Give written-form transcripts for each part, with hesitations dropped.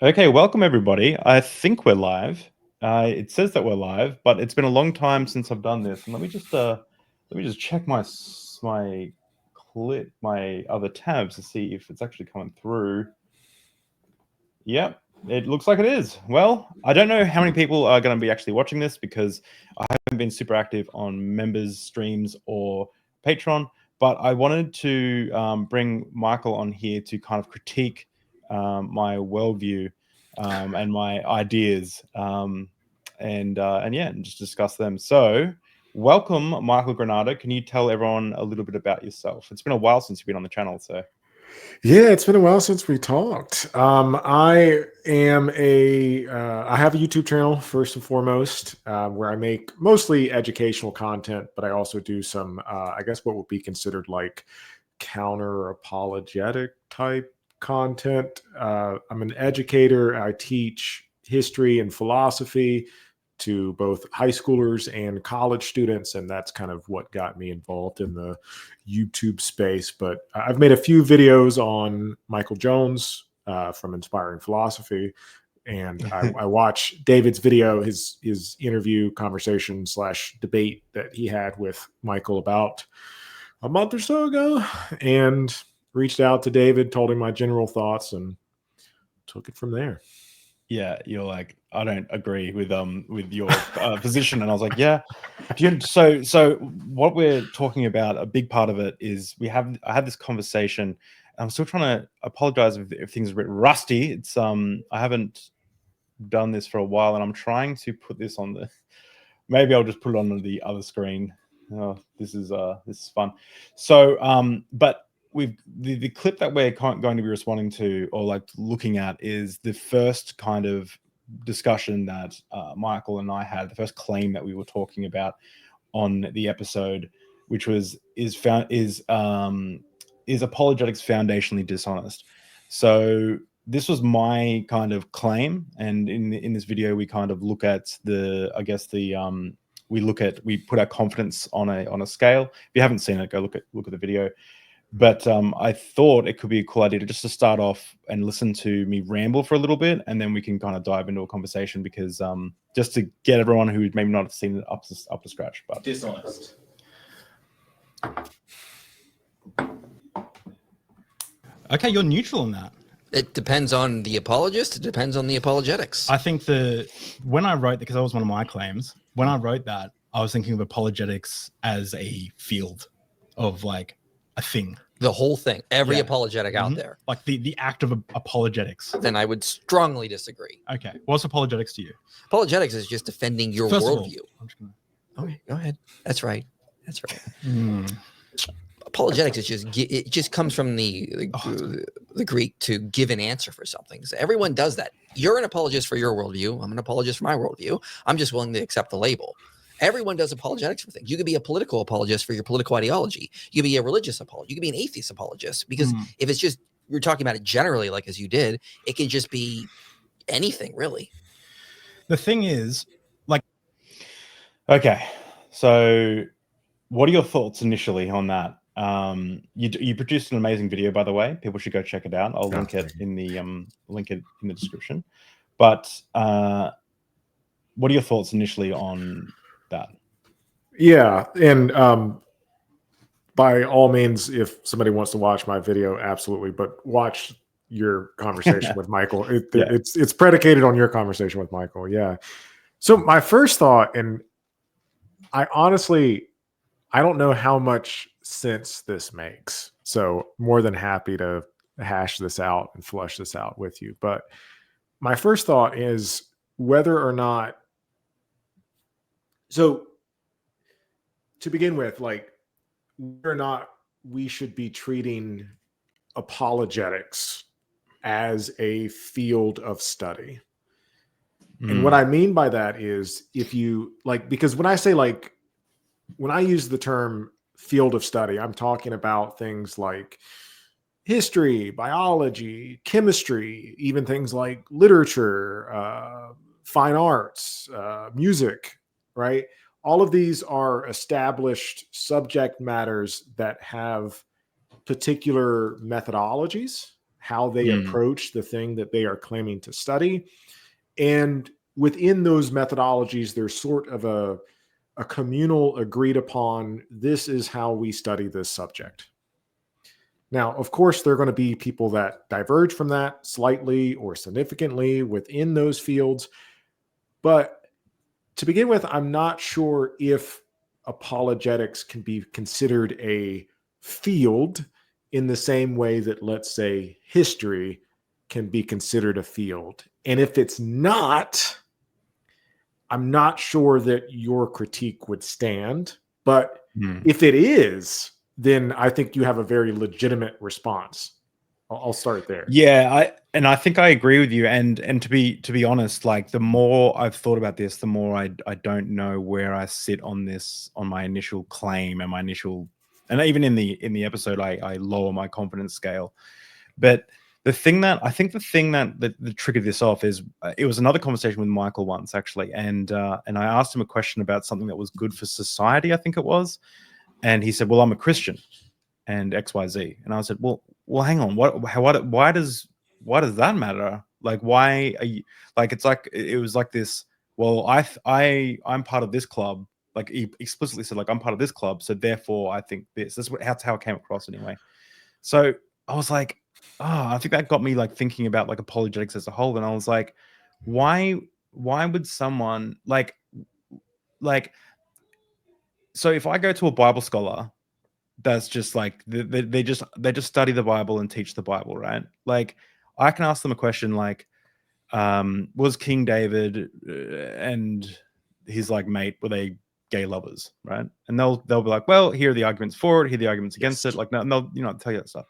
Okay, welcome everybody. I think we're live. It says that we're live, but it's been a long time since I've done this. And let me just check my other tabs to see if it's actually coming through. Yep, it looks like it is. Well, I don't know how many people are going to be actually watching this because I haven't been super active on members streams or Patreon, but I wanted to bring Michael on here to kind of critique my worldview and my ideas, and just discuss them. So, welcome, Michael Granado. Can you tell everyone a little bit about yourself? It's been a while since you've been on the channel, so. Yeah, it's been a while since we talked. I have a YouTube channel first and foremost, where I make mostly educational content, but I also do some, I guess what would be considered like counter apologetic type content. I'm an educator. I teach history and philosophy to both high schoolers and college students, and that's kind of what got me involved in the YouTube space. But I've made a few videos on Michael Jones from Inspiring Philosophy, and I watch David's video, his interview conversation / debate that he had with Michael about a month or so ago, and reached out to David, told him my general thoughts, and took it from there. Yeah, you're like, I don't agree with your position, and I was like, yeah. So what we're talking about, a big part of it is I had this conversation. I'm still trying to apologize if things are a bit rusty. It's I haven't done this for a while, and I'm trying to put this on the. Maybe I'll just put it on the other screen. Oh, this is fun. So but the clip that we're going to be responding to or like looking at is the first kind of discussion that Michael and I had, the first claim that we were talking about on the episode, which was is apologetics foundationally dishonest. So this was my kind of claim, and in this video we kind of look at we put our confidence on a scale. If you haven't seen it, go look at the video. But I thought it could be a cool idea to start off and listen to me ramble for a little bit, and then we can kind of dive into a conversation, because just to get everyone who maybe not have seen it up to scratch. But Dishonest. Okay, you're neutral on that. It depends on the apologist. It depends on the apologetics. I think when I wrote, because that was one of my claims, when I wrote that, I was thinking of apologetics as a field of like a thing. The whole thing, every apologetic out there. Like the act of apologetics. Then I would strongly disagree. Okay. What's apologetics to you? Apologetics is just defending your worldview. Okay, go ahead. That's right. Apologetics is it just comes from the Greek to give an answer for something. So everyone does that. You're an apologist for your worldview. I'm an apologist for my worldview. I'm just willing to accept the label. Everyone does apologetics for things. You could be a political apologist for your political ideology. You could be a religious apologist. You could be an atheist apologist, because if it's just, we're talking about it generally, like as you did, it can just be anything, really. The thing is, like, okay, so what are your thoughts initially on that? You produced an amazing video, by the way. People should go check it out. I'll link it in the description. But what are your thoughts initially on that? Yeah, and by all means, if somebody wants to watch my video, absolutely. But watch your conversation with Michael. It's predicated on your conversation with Michael. Yeah. So my first thought, and I honestly, I don't know how much sense this makes. So more than happy to hash this out and flush this out with you. But my first thought is whether or not, so to begin with, like, whether or not we should be treating apologetics as a field of study. And what I mean by that is, if you like, because when I say, like, when I use the term field of study, I'm talking about things like history, biology, chemistry, even things like literature, fine arts, music, right? All of these are established subject matters that have particular methodologies how they Mm. approach the thing that they are claiming to study. And within those methodologies, there's sort of a communal agreed upon, this is how we study this subject. Now, of course, there are going to be people that diverge from that slightly or significantly within those fields. But to begin with, I'm not sure if apologetics can be considered a field in the same way that, let's say, history can be considered a field. And if it's not, I'm not sure that your critique would stand. But Mm. if it is, then I think you have a very legitimate response. I'll start there. Yeah, I think I agree with you. And to be honest, like the more I've thought about this, the more I don't know where I sit on this, on my initial claim and my initial, and even in the episode, I lower my confidence scale. But the thing that triggered this off is it was another conversation with Michael once actually, and I asked him a question about something that was good for society, I think it was, and he said, "Well, I'm a Christian," and XYZ, and I said, "Well, hang on, why does that matter? Like, why are you like?" It's like it was like this. Well, I'm part of this club. Like he explicitly said, like I'm part of this club, so therefore I think this. That's how it came across anyway. So I was like, oh, I think that got me like thinking about like apologetics as a whole, and I was like, why would someone like so if I go to a Bible scholar that's just like they just study the Bible and teach the Bible, right? Like I can ask them a question like, was King David and his like mate, were they gay lovers, right? And they'll be like, well, here are the arguments for it, here are the arguments against it. Like no, they'll tell you that stuff.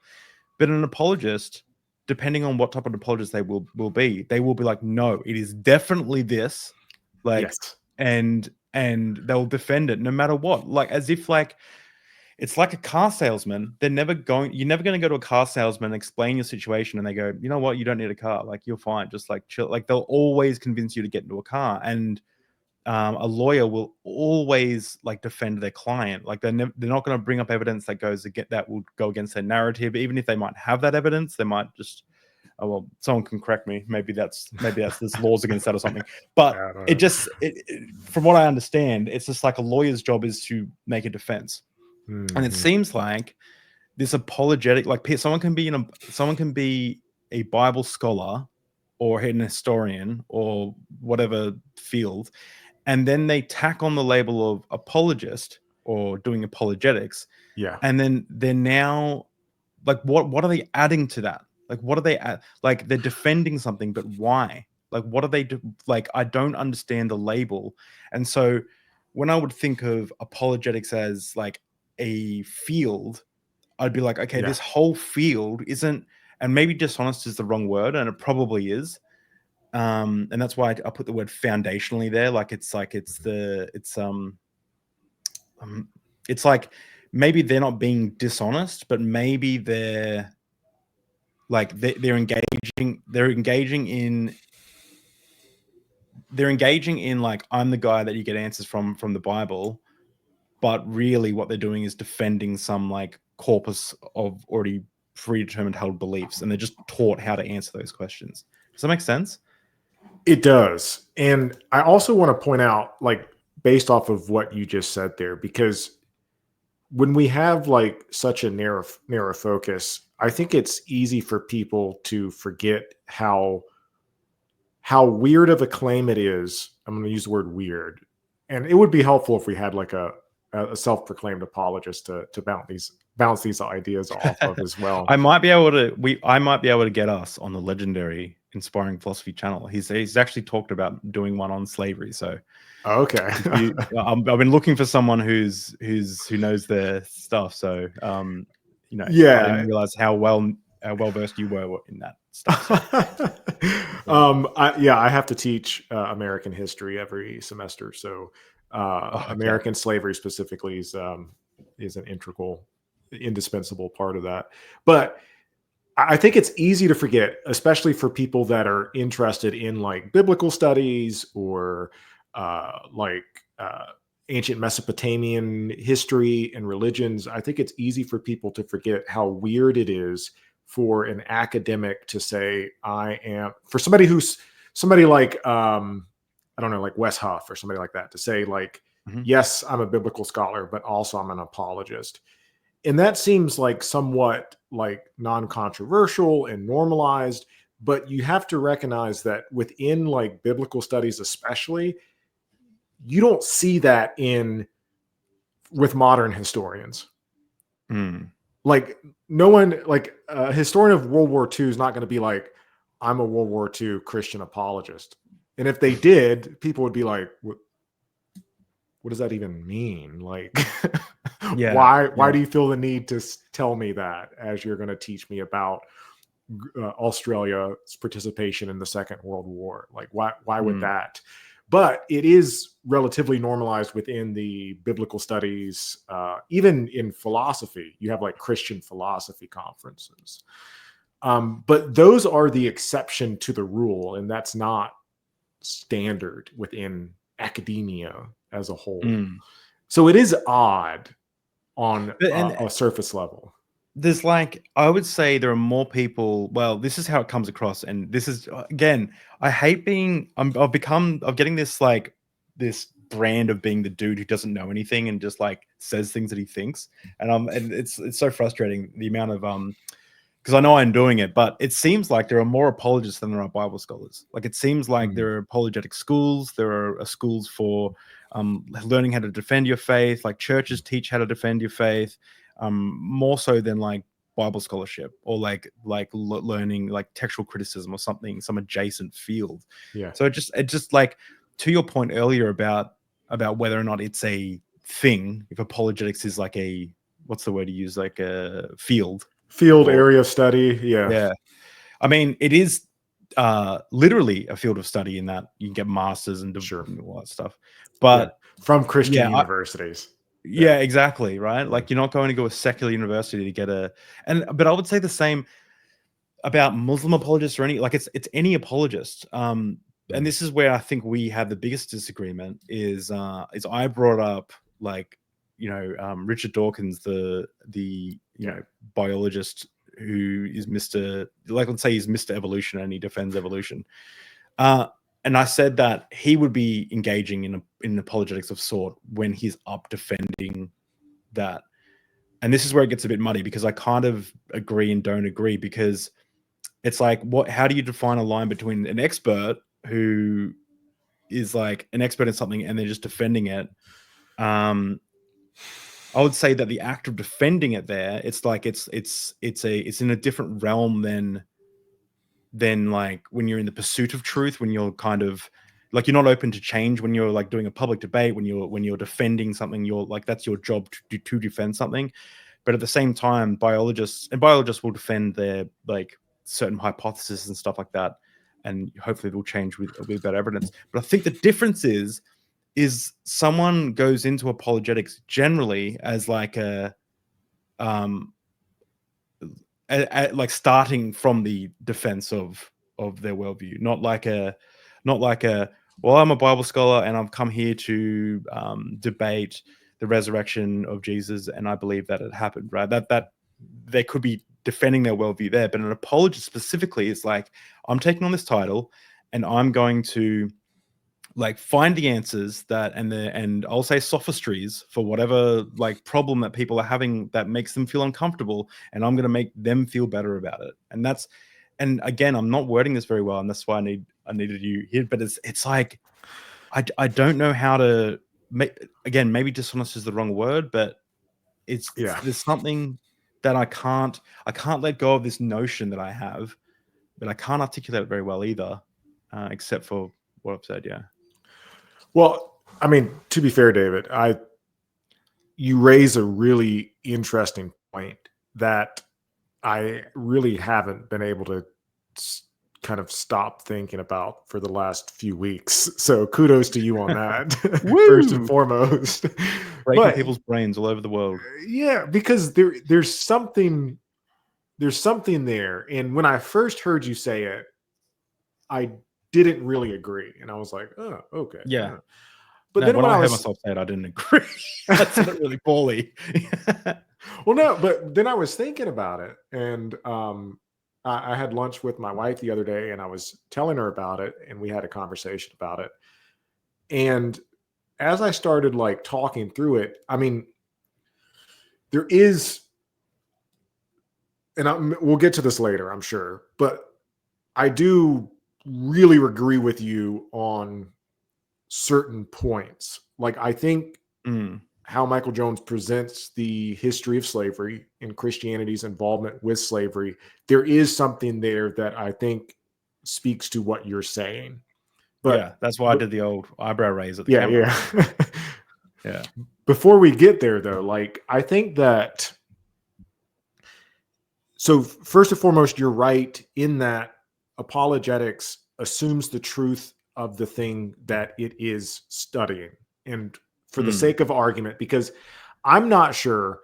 But an apologist, depending on what type of apologist they will be like, no, it is definitely this, like, Yes. and they'll defend it no matter what, like as if like it's like a car salesman. You're never going to go to a car salesman, explain your situation, and they go, you know what, you don't need a car. Like you're fine. Just like chill. Like they'll always convince you to get into a car. And a lawyer will always like defend their client. Like they're not going to bring up evidence that will go against their narrative. Even if they might have that evidence, they might just, oh well, someone can correct me. Maybe that's there's laws against that or something. But from what I understand, it's just like a lawyer's job is to make a defense. And it seems like this apologetic, like someone can be a Bible scholar or an historian or whatever field, and then they tack on the label of apologist or doing apologetics. Yeah. And then they're now like, what are they adding to that? Like, what are they like? They're defending something, but why? Like, what are they do? Like, I don't understand the label. And so when I would think of apologetics as like a field, I'd be like, okay, this whole field isn't, and maybe dishonest is the wrong word, and it probably is. And that's why I put the word foundationally there. Like it's like maybe they're not being dishonest, but maybe they're like they're engaging in like, I'm the guy that you get answers from the Bible, but really what they're doing is defending some like corpus of already predetermined held beliefs, and they're just taught how to answer those questions. Does that make sense? It does. And I also want to point out, like, based off of what you just said there, because when we have like such a narrow focus, I think it's easy for people to forget how weird of a claim it is. I'm going to use the word weird. And it would be helpful if we had like a self-proclaimed apologist to bounce these ideas off of as well. I might be able to get us on the legendary Inspiring Philosophy channel. He's actually talked about doing one on slavery. So okay, I've been looking for someone who knows their stuff. So I didn't realize how well versed you were in that stuff. So. I have to teach American history every semester. So American slavery specifically is an indispensable part of that. But I think it's easy to forget, especially for people that are interested in like biblical studies or ancient Mesopotamian history and religions. I think it's easy for people to forget how weird it is for an academic to say, for somebody like, I don't know, like Wes Huff or somebody like that, to say like, yes, I'm a biblical scholar, but also I'm an apologist. And that seems like somewhat like non-controversial and normalized, but you have to recognize that within like biblical studies, especially, you don't see that with modern historians. Like no one, like a historian of World War II is not going to be like, I'm a World War II Christian apologist. And if they did, people would be like, what does that even mean? Like, why do you feel the need to tell me that as you're going to teach me about Australia's participation in the Second World War? Like, why would that? But it is relatively normalized within the biblical studies. Even in philosophy, you have like Christian philosophy conferences. But those are the exception to the rule, and that's not standard within academia as a whole. So it is odd on a surface level. There's like, I would say there are more people. Well, this is how it comes across, and this is again, I hate being. I'm getting this like this brand of being the dude who doesn't know anything and just like says things that he thinks, and it's so frustrating, the amount of because I know I'm doing it, but it seems like there are more apologists than there are Bible scholars. Like it seems like there are apologetic schools, there are schools for learning how to defend your faith. Like churches teach how to defend your faith. More so than like Bible scholarship or like learning like textual criticism or something, some adjacent field. Yeah. So it just like, to your point earlier about whether or not it's a thing, if apologetics is like a, what's the word to use, like a field area of study. Yeah. I mean, it is literally a field of study in that you can get masters and all that stuff, but from Christian universities. Yeah, exactly. Right. Like you're not going to go to a secular university to get but I would say the same about Muslim apologists or it's any apologist. And this is where I think we have the biggest disagreement is I brought up like, Richard Dawkins, the biologist who is Mr. like, let's say he's Mr. Evolution and he defends evolution. And I said that he would be engaging in apologetics of sort when he's up defending that. And this is where it gets a bit muddy because I kind of agree and don't agree, because it's like, how do you define a line between an expert who is like an expert in something and they're just defending it? I would say that the act of defending it there, it's like it's in a different realm than like when you're in the pursuit of truth, when you're kind of like, you're not open to change, when you're like doing a public debate, when you're defending something, you're like, that's your job to defend something. But at the same time, biologists will defend their like certain hypotheses and stuff like that, and hopefully they'll change with better evidence. But I think the difference is someone goes into apologetics generally as like like starting from the defense of their worldview, not like a well, I'm a Bible scholar and I've come here to debate the resurrection of Jesus and I believe that it happened, right? That they could be defending their worldview there, but an apologist specifically is like, I'm taking on this title and I'm going to like find the answers and I'll say sophistries for whatever like problem that people are having that makes them feel uncomfortable, and I'm going to make them feel better about it. And again, I'm not wording this very well, and that's why I needed you here. But it's like I don't know how to make, again, maybe dishonest is the wrong word, but there's something that I can't let go of, this notion that I have, but I can't articulate it very well either, except for what I've said. Yeah. Well, I mean, to be fair, David, you raise a really interesting point that I really haven't been able to kind of stop thinking about for the last few weeks. So kudos to you on that, first and foremost. Breaking people's brains all over the world. Yeah, because there's something there. And when I first heard you say it, I didn't really agree. And I was like, oh, okay. Yeah. But then when I heard myself say it, I didn't agree. I said it really poorly. Well, no, but then I was thinking about it, and I had lunch with my wife the other day, and I was telling her about it, and we had a conversation about it. And as I started like talking through it, I mean, there is, and we'll get to this later, I'm sure, but I do really agree with you on certain points. Like, I think Mm. how Michael Jones presents the history of slavery and Christianity's involvement with slavery, there is something there that I think speaks to what you're saying. But yeah, that's why I did the old eyebrow raise at the yeah, camera. yeah. Yeah. Before we get there, though, like, I think that, so first and foremost, you're right in that apologetics assumes the truth of the thing that it is studying. And for the sake of argument, because I'm not sure,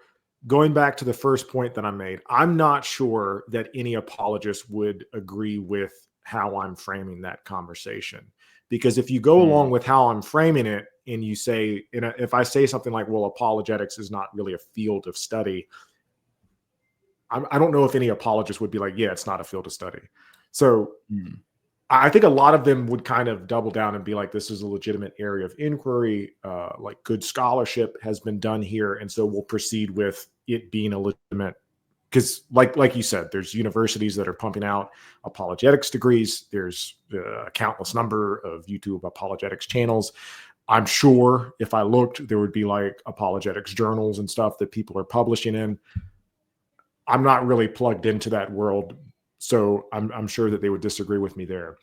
going back to the first point that I made, I'm not sure that any apologist would agree with how I'm framing that conversation. Because if you go along with how I'm framing it, and you say, if I say something like, well, apologetics is not really a field of study, I don't know if any apologist would be like, yeah, it's not a field of study. So I think a lot of them would kind of double down and be like, this is a legitimate area of inquiry. Like, good scholarship has been done here. And so we'll proceed with it being a legitimate, because like you said, there's universities that are pumping out apologetics degrees. There's a countless number of YouTube apologetics channels. I'm sure if I looked, there would be like apologetics journals and stuff that people are publishing in. I'm not really plugged into that world, so I'm sure that they would disagree with me there.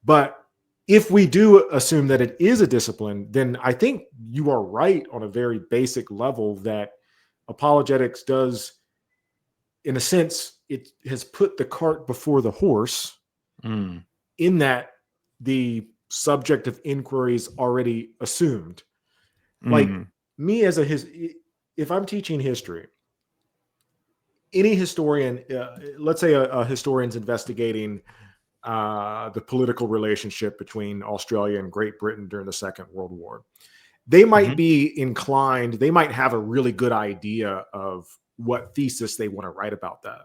But if we do assume that it is a discipline, then I think you are right on a very basic level that apologetics does, in a sense, it has put the cart before the horse, in that the subject of inquiry is already assumed. Like, me as if I'm teaching history, any historian, let's say a historian's investigating the political relationship between Australia and Great Britain during the Second World War, they might be inclined, they might have a really good idea of what thesis they want to write about that.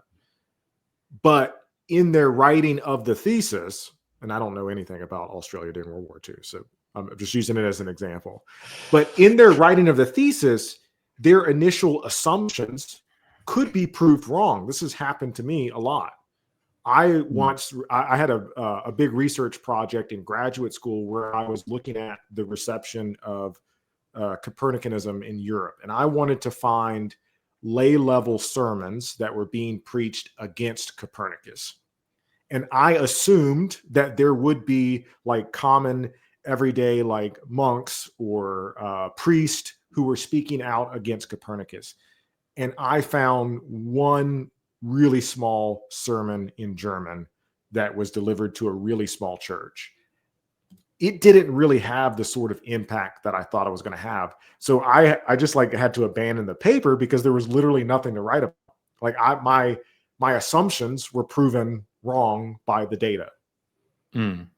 But in their writing of the thesis, and I don't know anything about Australia during World War II, so I'm just using it as an example. But in their writing of the thesis, their initial assumptions could be proved wrong. This has happened to me a lot. I had a big research project in graduate school where I was looking at the reception of Copernicanism in Europe, and I wanted to find lay level sermons that were being preached against Copernicus. And I assumed that there would be like common everyday like monks or priests who were speaking out against Copernicus. And I found one really small sermon in German that was delivered to a really small church. It didn't really have the sort of impact that I thought it was going to have. So I just like had to abandon the paper because there was literally nothing to write about. Like, my assumptions were proven wrong by the data. And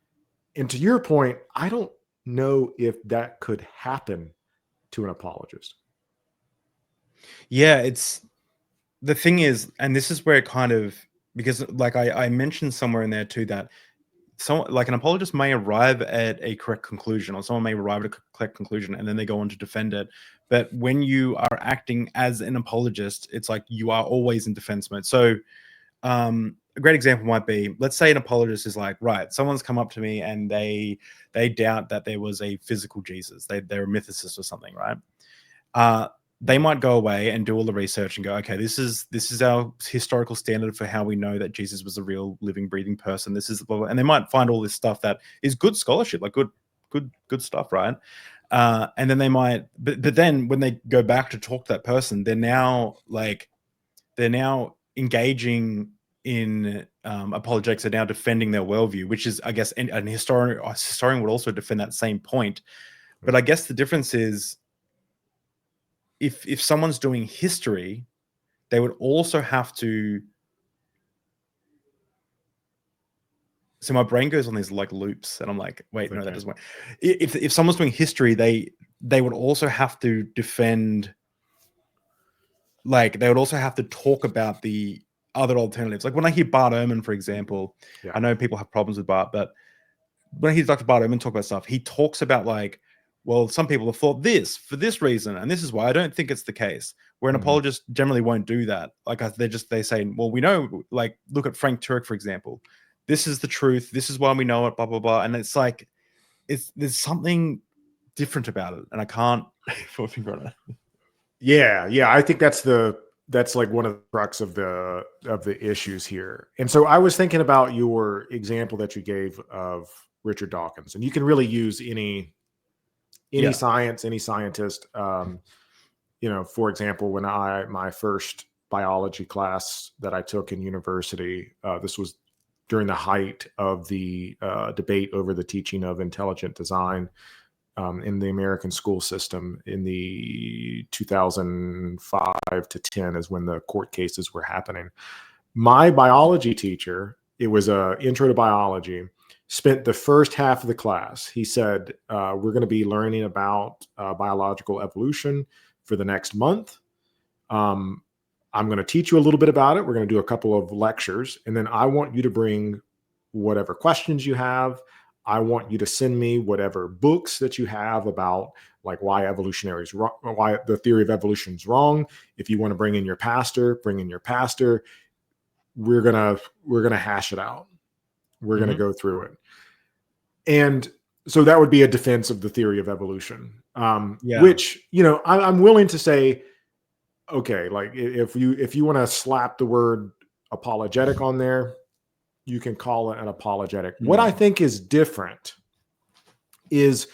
to your point, I don't know if that could happen to an apologist. Yeah, it's the thing is, and this is where it kind of, because like I mentioned somewhere in there too, that someone like an apologist may arrive at a correct conclusion, or someone may arrive at a correct conclusion and then they go on to defend it. But when you are acting as an apologist, it's like you are always in defense mode. So a great example might be, let's say an apologist is like, right, someone's come up to me and they doubt that there was a physical Jesus. They're a mythicist or something, right? They might go away and do all the research and go, okay, this is our historical standard for how we know that Jesus was a real living, breathing person. This is blah, blah, and they might find all this stuff that is good scholarship, like good stuff, right? And then they might, but then when they go back to talk to that person, they're now engaging in apologetics, are now defending their worldview, which is, I guess, an historian would also defend that same point. But I guess the difference is, if someone's doing history, they would also have to. So my brain goes on these like loops, and I'm like, wait, no, that doesn't work. If someone's doing history, they would also have to defend like they would also have to talk about the other alternatives. Like when I hear Bart Ehrman, for example, Yeah. I know people have problems with Bart, but when I hear Dr. Bart Ehrman talk about stuff, he talks about like, well, some people have thought this for this reason, and this is why I don't think it's the case. Where an apologist generally won't do that. Like they say, well, we know, like, look at Frank Turek, for example. This is the truth. This is why we know it. Blah blah blah. And it's like, there's something different about it, and I can't put a finger on it. Yeah, I think that's like one of the crux of the issues here. And so I was thinking about your example that you gave of Richard Dawkins, and you can really use any science, any scientist. For example, when my first biology class that I took in university, this was during the height of the debate over the teaching of intelligent design in the American school system in the 2005 to 10 is when the court cases were happening. My biology teacher, it was a intro to biology, spent the first half of the class. He said, we're going to be learning about biological evolution for the next month. I'm going to teach you a little bit about it. We're going to do a couple of lectures, and then I want you to bring whatever questions you have. I want you to send me whatever books that you have about like why evolutionary is wrong, why the theory of evolution is wrong. If you want to bring in your pastor, bring in your pastor. We're gonna hash it out. We're gonna go through it. And so that would be a defense of the theory of evolution, which I'm willing to say, okay, like if you want to slap the word apologetic on there, you can call it an apologetic. What I think is different is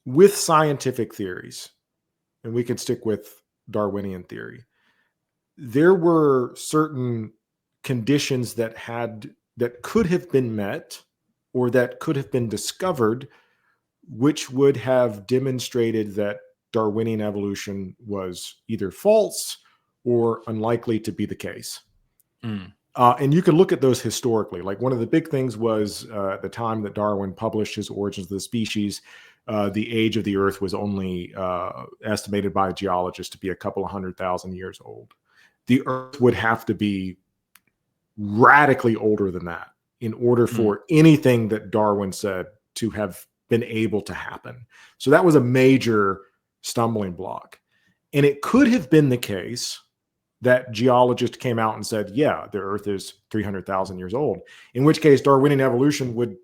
with scientific theories, and we can stick with Darwinian theory, there were certain conditions that could have been met or that could have been discovered, which would have demonstrated that Darwinian evolution was either false or unlikely to be the case. And you can look at those historically. Like one of the big things was at the time that Darwin published his Origins of the Species, the age of the Earth was only estimated by geologists to be a couple of 100,000 years old. The Earth would have to be radically older than that in order for anything that Darwin said to have been able to happen. So that was a major stumbling block. And it could have been the case that geologist came out and said, yeah, the Earth is 300,000 years old, in which case Darwinian evolution would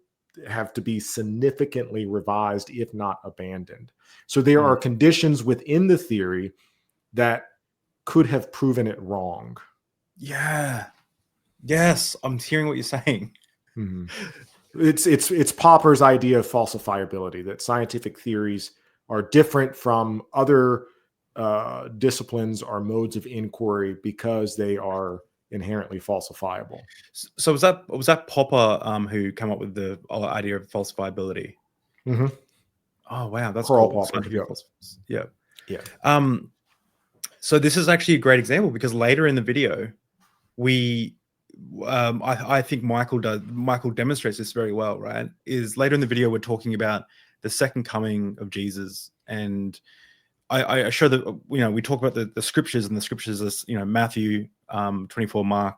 have to be significantly revised, if not abandoned. So there are conditions within the theory that could have proven it wrong. Yeah. Yes, I'm hearing what you're saying. It's Popper's idea of falsifiability, that scientific theories are different from other disciplines or modes of inquiry because they are inherently falsifiable. So was that Popper who came up with the idea of falsifiability? Oh wow, that's Karl cool. Popper. Yeah. Yeah. So this is actually a great example because later in the video, I think Michael demonstrates this very well, right? Is later in the video we're talking about the second coming of Jesus, and I show that we talk about the scriptures, and the scriptures is Matthew 24, Mark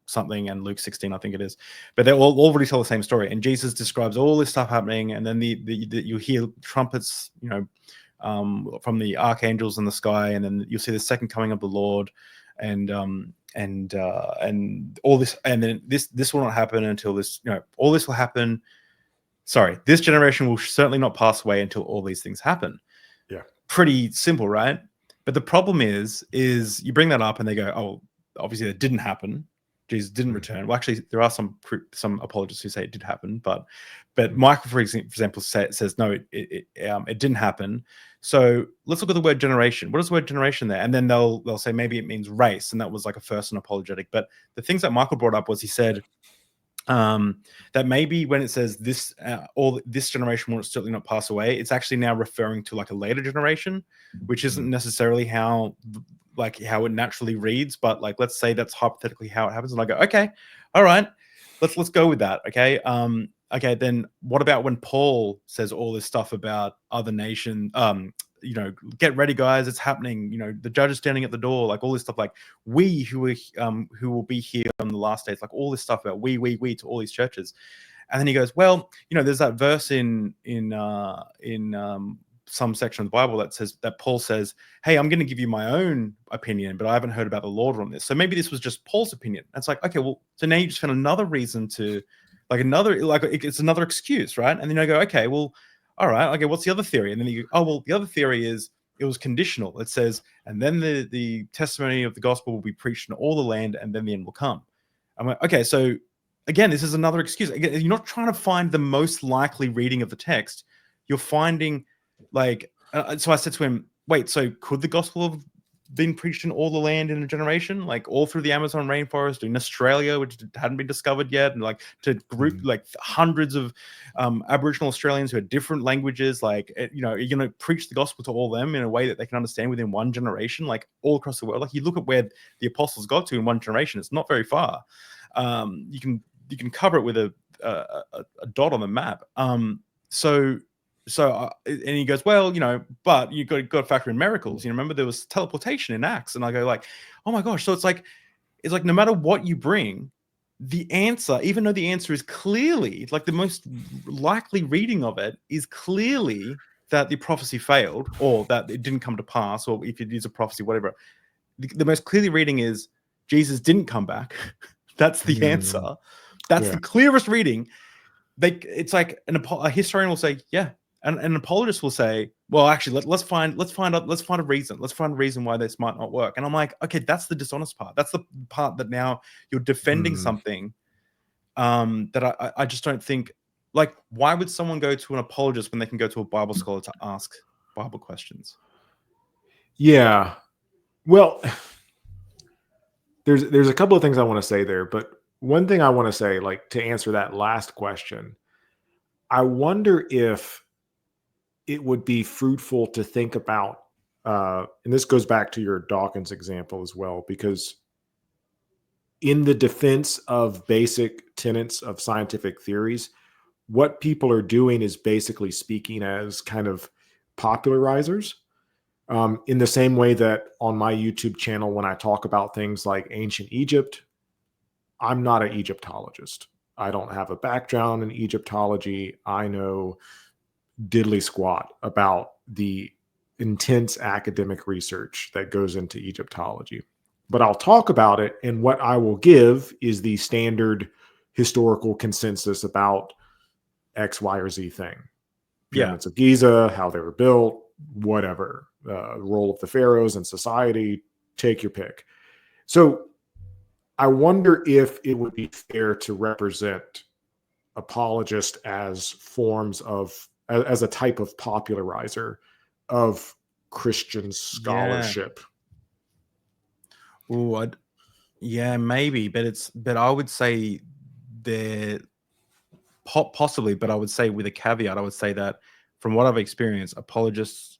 something, and Luke 16, I think it is, but they all already tell the same story. And Jesus describes all this stuff happening, and then you hear trumpets, from the archangels in the sky, and then you'll see the second coming of the Lord, and all this, and then this will not happen until this, all this will happen. Sorry, this generation will certainly not pass away until all these things happen. Yeah, pretty simple, right? But the problem is you bring that up and they go, oh, obviously that didn't happen. Jesus didn't return. Well, actually, there are some apologists who say it did happen, but Michael, for example, says no, it didn't happen. So let's look at the word generation. What is the word generation there? And then they'll say maybe it means race, and that was like a first and apologetic. But the things that Michael brought up was he said that maybe when it says this, all this generation will certainly not pass away, it's actually now referring to like a later generation, which isn't necessarily how it naturally reads, but like let's say that's hypothetically how it happens. And I go, okay, all right, let's go with that. Okay, okay, then what about when Paul says all this stuff about other nation, get ready, guys, it's happening. The judge is standing at the door, like all this stuff, like we who will be here on the last days, like all this stuff about we to all these churches. And then he goes, well, there's that verse in some section of the Bible that Paul says, hey, I'm going to give you my own opinion, but I haven't heard about the Lord on this. So maybe this was just Paul's opinion. And it's like, okay, well, so now you just found another reason to it's another excuse, right? And then I go, okay, well, all right, okay, what's the other theory? And then you go, oh, well, the other theory is it was conditional. It says, and then the testimony of the gospel will be preached in all the land, and then the end will come. I'm like, okay, so again, this is another excuse. Again, you're not trying to find the most likely reading of the text. You're finding so I said to him, wait, so could the gospel have been preached in all the land in a generation, like all through the Amazon rainforest, in Australia, which hadn't been discovered yet, and like to group like hundreds of Aboriginal Australians who had different languages, like you're going to preach the gospel to all of them in a way that they can understand within one generation, like all across the world. Like you look at where the apostles got to in one generation, it's not very far. You can cover it with a dot on the map. So and he goes, well, but you got to factor in miracles. Remember there was teleportation in Acts, and I go like, oh my gosh. So it's like no matter what you bring, the answer, even though the answer is clearly like the most likely reading of it is clearly that the prophecy failed, or that it didn't come to pass, or if it is a prophecy, whatever. The most clearly reading is Jesus didn't come back. That's the answer. That's the clearest reading. It's like a historian will say, yeah. And an apologist will say, well, actually, let's find a reason. Let's find a reason why this might not work. And I'm like, okay, that's the dishonest part. That's the part that now you're defending something that I just don't think, like, why would someone go to an apologist when they can go to a Bible scholar to ask Bible questions? Yeah. Well, there's a couple of things I want to say there, but one thing I want to say, like, to answer that last question, I wonder if it would be fruitful to think about, and this goes back to your Dawkins example as well, because in the defense of basic tenets of scientific theories, what people are doing is basically speaking as kind of popularizers, in the same way that on my YouTube channel, when I talk about things like ancient Egypt, I'm not an Egyptologist. I don't have a background in Egyptology. I know diddly squat about the intense academic research that goes into Egyptology. But I'll talk about it, and what I will give is the standard historical consensus about X, Y, or Z thing. Pyramids of Giza, how they were built, whatever, the role of the pharaohs in society, take your pick. So I wonder if it would be fair to represent apologists as forms of, as a type of popularizer of Christian scholarship. Yeah, maybe, but I would say they're possibly, but I would say with a caveat, I would say that from what I've experienced, apologists,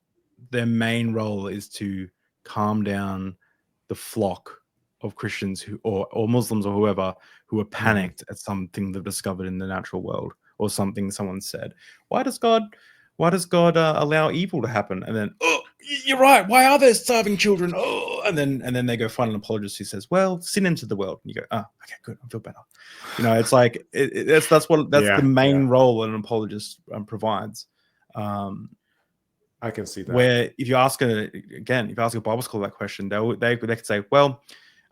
their main role is to calm down the flock of Christians or Muslims or whoever who are panicked at something they've discovered in the natural world, or something someone said. Why does God allow evil to happen? And then, oh, you're right. Why are there starving children? Oh, and then they go find an apologist who says, well, sin entered the world. And you go, oh, okay, good. I feel better. It's like that's the main role an apologist provides. I can see that. Where if you ask a Bible scholar that question, they could say, well,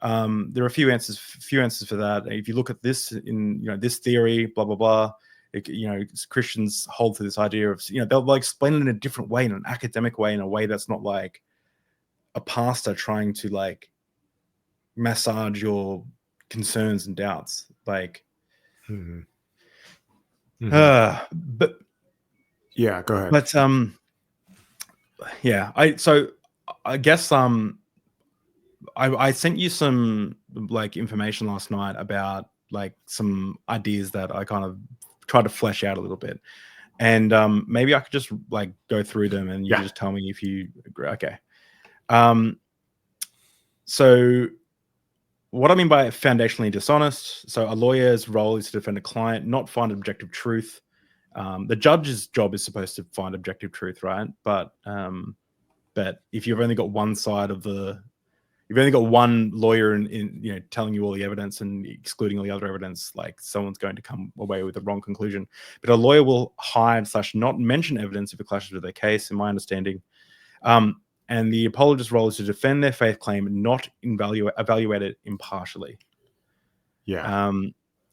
there are a few answers for that. If you look at this in this theory, blah blah blah. Christians hold to this idea of they'll explain it in a different way, in an academic way, in a way that's not like a pastor trying to massage your concerns and doubts. But yeah, go ahead. But I guess I sent you some information last night about some ideas that I kind of tried to flesh out a little bit, and maybe I could just go through them and you just tell me if you agree. Okay. So what I mean by foundationally dishonest, so a lawyer's role is to defend a client, not find objective truth. The judge's job is supposed to find objective truth, right? But But if you've only got one side of you've only got one lawyer in telling you all the evidence and excluding all the other evidence, like someone's going to come away with the wrong conclusion. But a lawyer will hide / not mention evidence if it clashes with their case, in my understanding. And the apologist's role is to defend their faith claim, not evaluate it impartially. Yeah.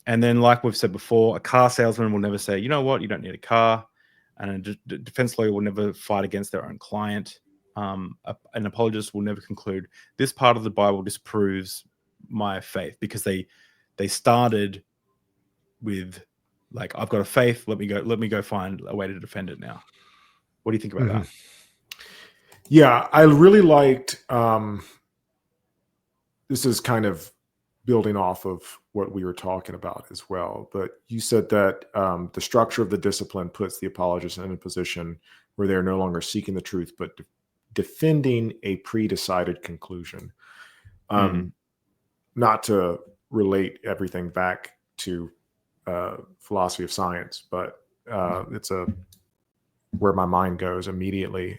And then, like we've said before, a car salesman will never say, you know what, you don't need a car. And a defense lawyer will never fight against their own client. An apologist will never conclude this part of the Bible disproves my faith, because they started with like, I've got a faith, let me go find a way to defend it now. What do you think about that? Yeah, I really liked, this is kind of building off of what we were talking about as well, but you said that the structure of the discipline puts the apologist in a position where they're no longer seeking the truth, but defending a pre-decided conclusion. Not to relate everything back to philosophy of science, but it's where my mind goes immediately.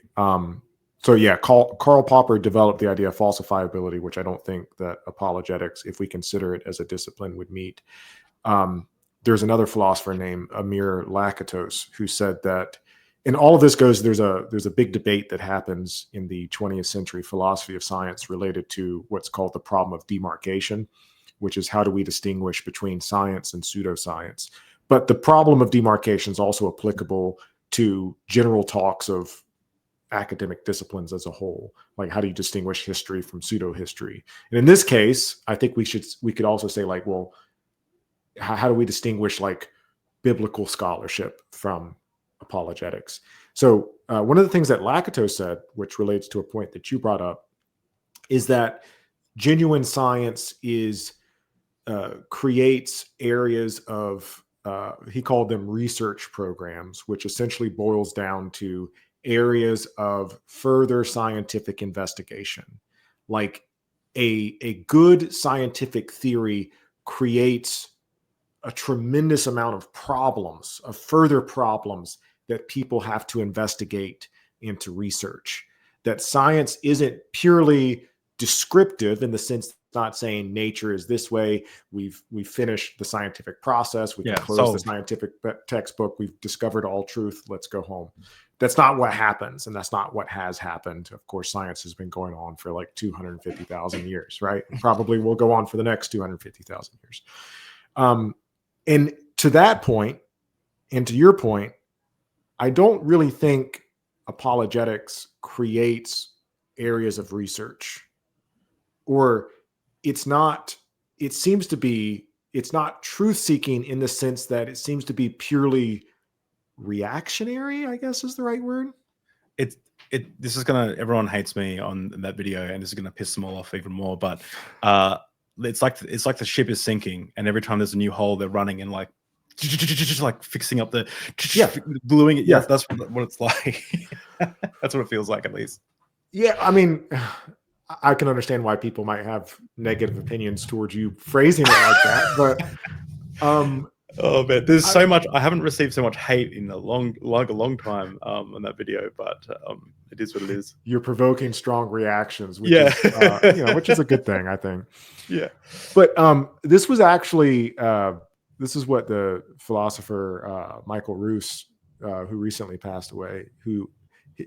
So yeah, Karl Popper developed the idea of falsifiability, which I don't think that apologetics, if we consider it as a discipline, would meet. There's another philosopher named Amir Lakatos who said that, and all of this goes, there's a big debate that happens in the 20th century philosophy of science related to what's called the problem of demarcation, which is how do we distinguish between science and pseudoscience. But the problem of demarcation is also applicable to general talks of academic disciplines as a whole. Like, how do you distinguish history from pseudo history? And in this case, I think we could also say, like, well, how do we distinguish like biblical scholarship from apologetics? So one of the things that Lakatos said, which relates to a point that you brought up, is that genuine science creates areas of, he called them research programs, which essentially boils down to areas of further scientific investigation. Like a good scientific theory creates a tremendous amount of problems, of further problems that people have to investigate into research. That science isn't purely descriptive in the sense it's not saying nature is this way. We've finished the scientific process. We can close the scientific textbook. We've discovered all truth. Let's go home. That's not what happens, and that's not what has happened. Of course, science has been going on for like 250,000 years, right? And probably will go on for the next 250,000 years. And to that point, and to your point, I don't really think apologetics creates areas of research, or it's not truth seeking in the sense that it seems to be purely reactionary, I guess is the right word. Everyone hates me on that video, and this is gonna piss them all off even more, but it's like the ship is sinking, and every time there's a new hole, they're running and like fixing up the gluing it. Yes, that's what it's like. That's what it feels like, at least. Yeah, I mean, I can understand why people might have negative opinions towards you phrasing it like that, but oh man, there's so much. I haven't received so much hate in a long time on that video, but it is what it is. You're provoking strong reactions, which is which is a good thing, I think. Yeah, but this was actually this is what the philosopher Michael Roos, who recently passed away,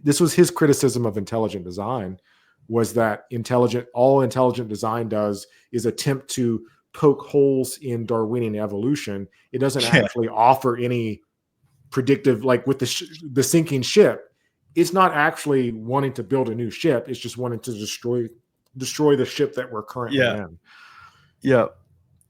this was his criticism of intelligent design, was that all intelligent design does is attempt to poke holes in Darwinian evolution. It doesn't actually offer any predictive, like with the sinking ship. It's not actually wanting to build a new ship. It's just wanting to destroy the ship that we're currently in. Yeah.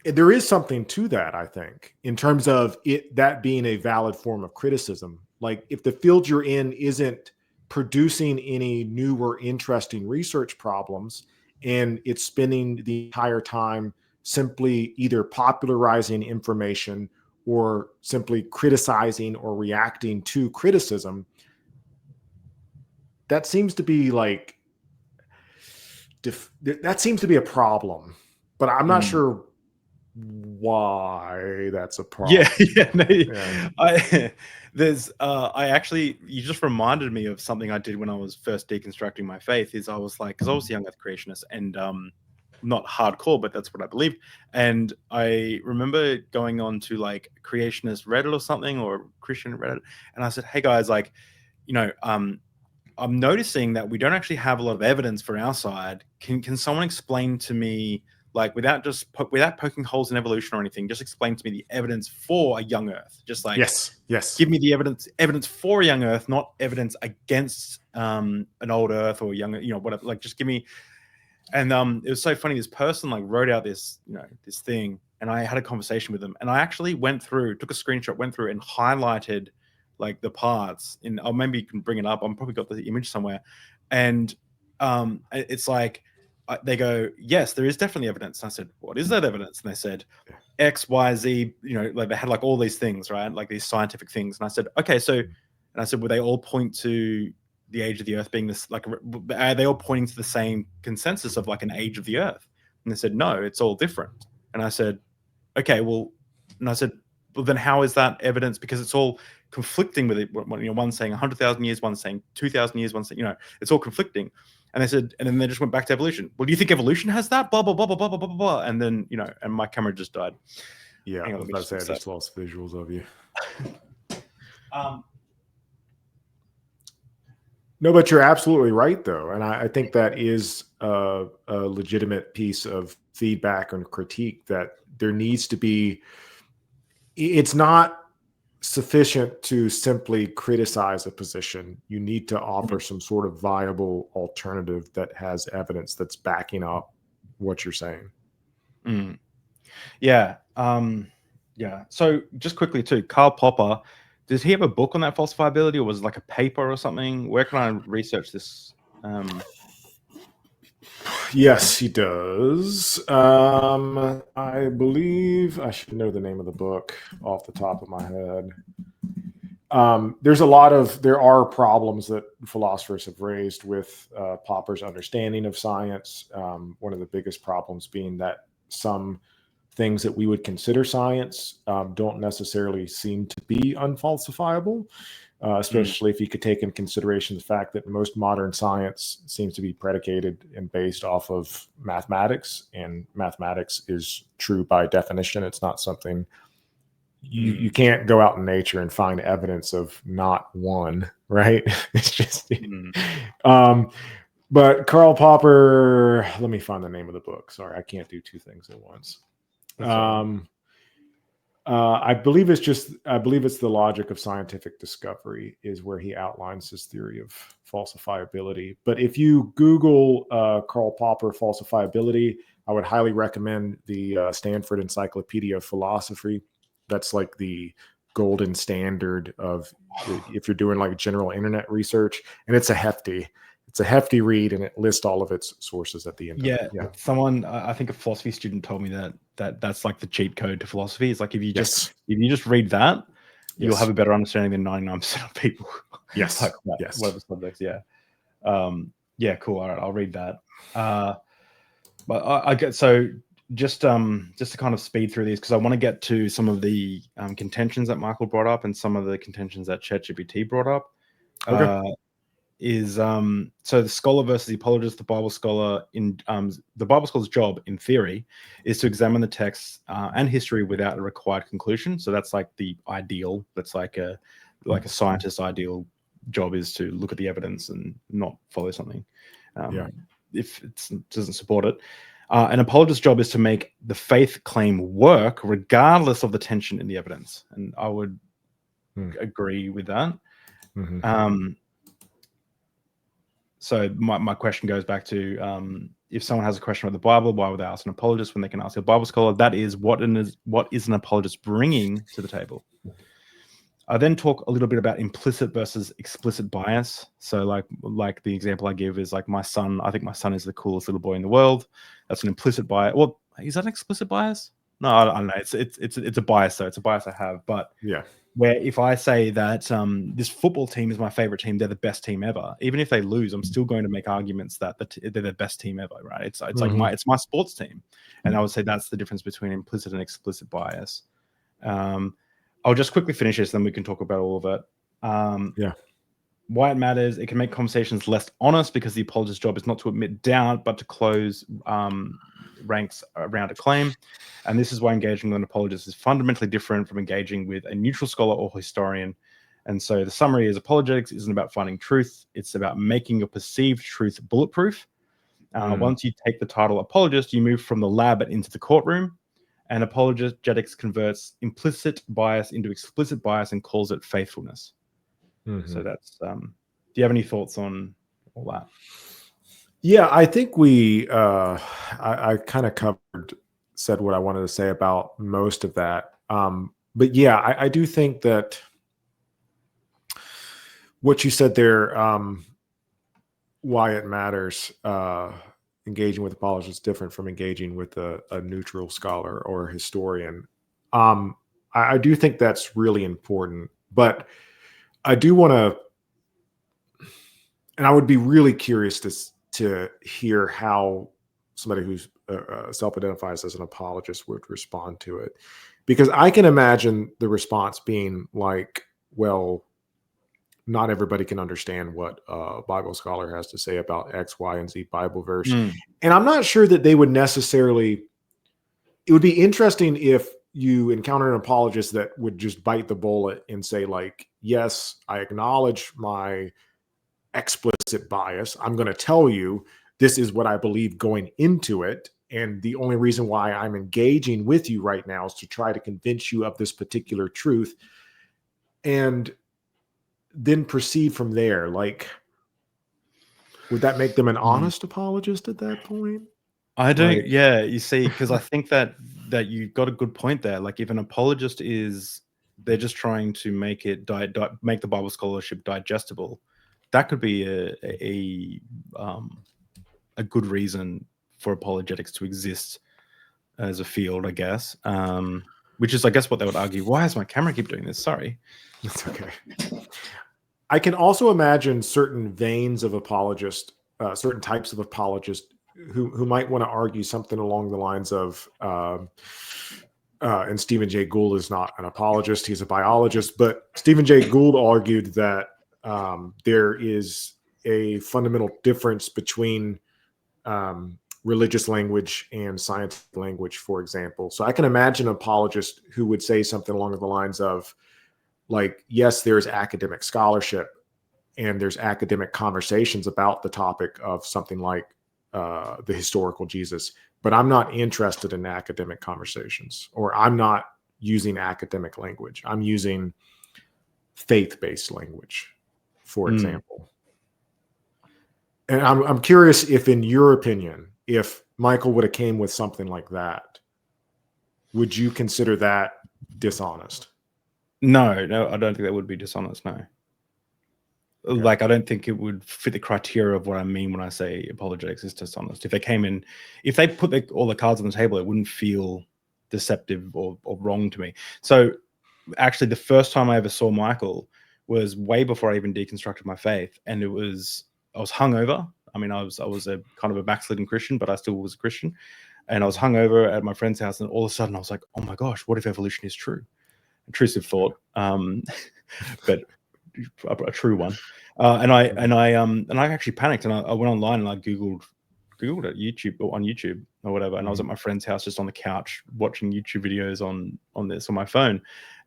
There is something to that, I think, in terms of that being a valid form of criticism. Like, if the field you're in isn't producing any new or interesting research problems, and it's spending the entire time simply either popularizing information or simply criticizing or reacting to criticism, that seems to be like that seems to be a problem. But I'm not sure why that's a problem. Yeah. No, Yeah. I actually, you just reminded me of something I did when I was first deconstructing my faith. Is I was like, because I was a young Earth creationist and not hardcore, but that's what I believed. And I remember going on to like creationist Reddit or something, or Christian Reddit, and I said, hey guys, like, I'm noticing that we don't actually have a lot of evidence for our side. Can someone explain to me, like, without poking holes in evolution or anything, just explain to me the evidence for a young Earth? Just like, yes, give me the evidence for a young Earth, not evidence against an old Earth or younger, whatever. Like, just give me. And it was so funny. This person like wrote out this, this thing, and I had a conversation with them, and I actually took a screenshot, went through and highlighted like the parts in, or maybe you can bring it up. I'm probably got the image somewhere. And it's like, they go, yes, there is definitely evidence. And I said, what is that evidence? And they said, X, Y, Z, like they had like all these things, right? Like these scientific things. And I said, okay, so, and I said, would they all point to the age of the Earth being this, like, are they all pointing to the same consensus of like an age of the Earth? And they said, no, it's all different. And I said, okay, well, and I said, well, then how is that evidence? Because it's all conflicting with it. One saying 100,000 years, one saying 2,000 years, one saying, it's all conflicting. And they said, and then they just went back to evolution. Well, do you think evolution has that? Blah, blah, blah, blah, blah, blah, blah, blah. And then, and my camera just died. Yeah, I was about to say, I just lost visuals of you. No, but you're absolutely right, though. And I think that is a legitimate piece of feedback and critique, that there needs to be, it's not sufficient to simply criticize a position. You need to offer some sort of viable alternative that has evidence that's backing up what you're saying. Yeah. Yeah. So just quickly too, Karl Popper, does he have a book on that falsifiability, or was it like a paper or something? Where can I research this? Yes, he does. I believe I should know the name of the book off the top of my head. There are problems that philosophers have raised with Popper's understanding of science. One of the biggest problems being that some things that we would consider science don't necessarily seem to be unfalsifiable, especially if you could take in consideration the fact that most modern science seems to be predicated and based off of mathematics, and mathematics is true by definition. It's not something you can't go out in nature and find evidence of not one, right? It's just, but Karl Popper, let me find the name of the book. Sorry, I can't do two things at once. I believe it's The Logic of Scientific Discovery is where he outlines his theory of falsifiability. But if you Google Karl Popper falsifiability, I would highly recommend the Stanford Encyclopedia of Philosophy. That's like the golden standard of if you're doing like general internet research, and it's a hefty read, and it lists all of its sources at the end. Yeah. Someone, I think a philosophy student told me that's like the cheat code to philosophy. It's like if you just read that, you'll have a better understanding than 99% of people. Yes. Whatever subjects. Yeah. Yeah. Cool. All right. I'll read that. But I get, so just to kind of speed through these, because I want to get to some of the contentions that Michael brought up and some of the contentions that ChatGPT brought up. Okay. So the scholar versus the apologist, the Bible scholar, in the Bible scholar's job in theory is to examine the text and history without a required conclusion. So that's like the ideal. That's like a scientist's ideal job, is to look at the evidence and not follow something if it doesn't support it. An apologist's job is to make the faith claim work regardless of the tension in the evidence, and I would agree with that. So my question goes back to if someone has a question about the Bible, why would they ask an apologist when they can ask a Bible scholar? That is what is an apologist bringing to the table. I then talk a little bit about implicit versus explicit bias. So like the example I give is like my son. I think my son is the coolest little boy in the world. That's an implicit bias. Well, is that an explicit bias? No, I don't know. It's a bias though. It's a bias I have. But where if I say that this football team is my favorite team, they're the best team ever. Even if they lose, I'm still going to make arguments that they're the best team ever, right? It's like it's my sports team, and I would say that's the difference between implicit and explicit bias. I'll just quickly finish this, then we can talk about all of it. Yeah. Why it matters: it can make conversations less honest because the apologist's job is not to admit doubt, but to close ranks around a claim. And this is why engaging with an apologist is fundamentally different from engaging with a neutral scholar or historian. And so the summary is apologetics isn't about finding truth. It's about making your perceived truth bulletproof. Once you take the title apologist, you move from the lab and into the courtroom. And apologetics converts implicit bias into explicit bias and calls it faithfulness. So that's, do you have any thoughts on all that? Yeah, I think I kind of said what I wanted to say about most of that. But yeah, I do think that what you said there, why it matters, engaging with apologists is different from engaging with a neutral scholar or historian. I do think that's really important, but I do want to, and I would be really curious to hear how somebody who's self-identifies as an apologist would respond to it, because I can imagine the response being like, well, not everybody can understand what a Bible scholar has to say about X, Y, and Z Bible verse. And I'm not sure that they would necessarily, it would be interesting if you encounter an apologist that would just bite the bullet and say like, yes, I acknowledge my explicit bias. I'm going to tell you this is what I believe going into it. And the only reason why I'm engaging with you right now is to try to convince you of this particular truth. And then proceed from there. Like, would that make them an honest apologist at that point? I don't. Yeah, you see, because I think that you got a good point there. Like, if an apologist they're just trying to make it make the Bible scholarship digestible, that could be a good reason for apologetics to exist as a field, I guess. Which is, I guess, what they would argue. Why does my camera keep doing this? Sorry. It's okay. I can also imagine certain veins of apologist, certain types of apologist who might want to argue something along the lines of, and Stephen Jay Gould is not an apologist, he's a biologist, but Stephen Jay Gould argued that there is a fundamental difference between religious language and scientific language, for example. So I can imagine an apologist who would say something along the lines of, like, yes, there's academic scholarship and there's academic conversations about the topic of something like the historical Jesus, but I'm not interested in academic conversations, or I'm not using academic language. I'm using faith-based language, for example. And I'm curious if, in your opinion, if Michael would have came with something like that, would you consider that dishonest? No, I don't think that would be dishonest. No. Okay. Like, I don't think it would fit the criteria of what I mean when I say apologetics is dishonest. If they came in, if they put all the cards on the table, it wouldn't feel deceptive or wrong to me. So actually, the first time I ever saw Michael was way before I even deconstructed my faith. And I was hungover. I mean, I was a kind of a backslidden Christian, but I still was a Christian. And I was hungover at my friend's house. And all of a sudden I was like, oh my gosh, what if evolution is true? Intrusive thought, but a true one. And I actually panicked, and I went online and I googled it on YouTube or whatever. And I was at my friend's house just on the couch watching YouTube videos on my phone,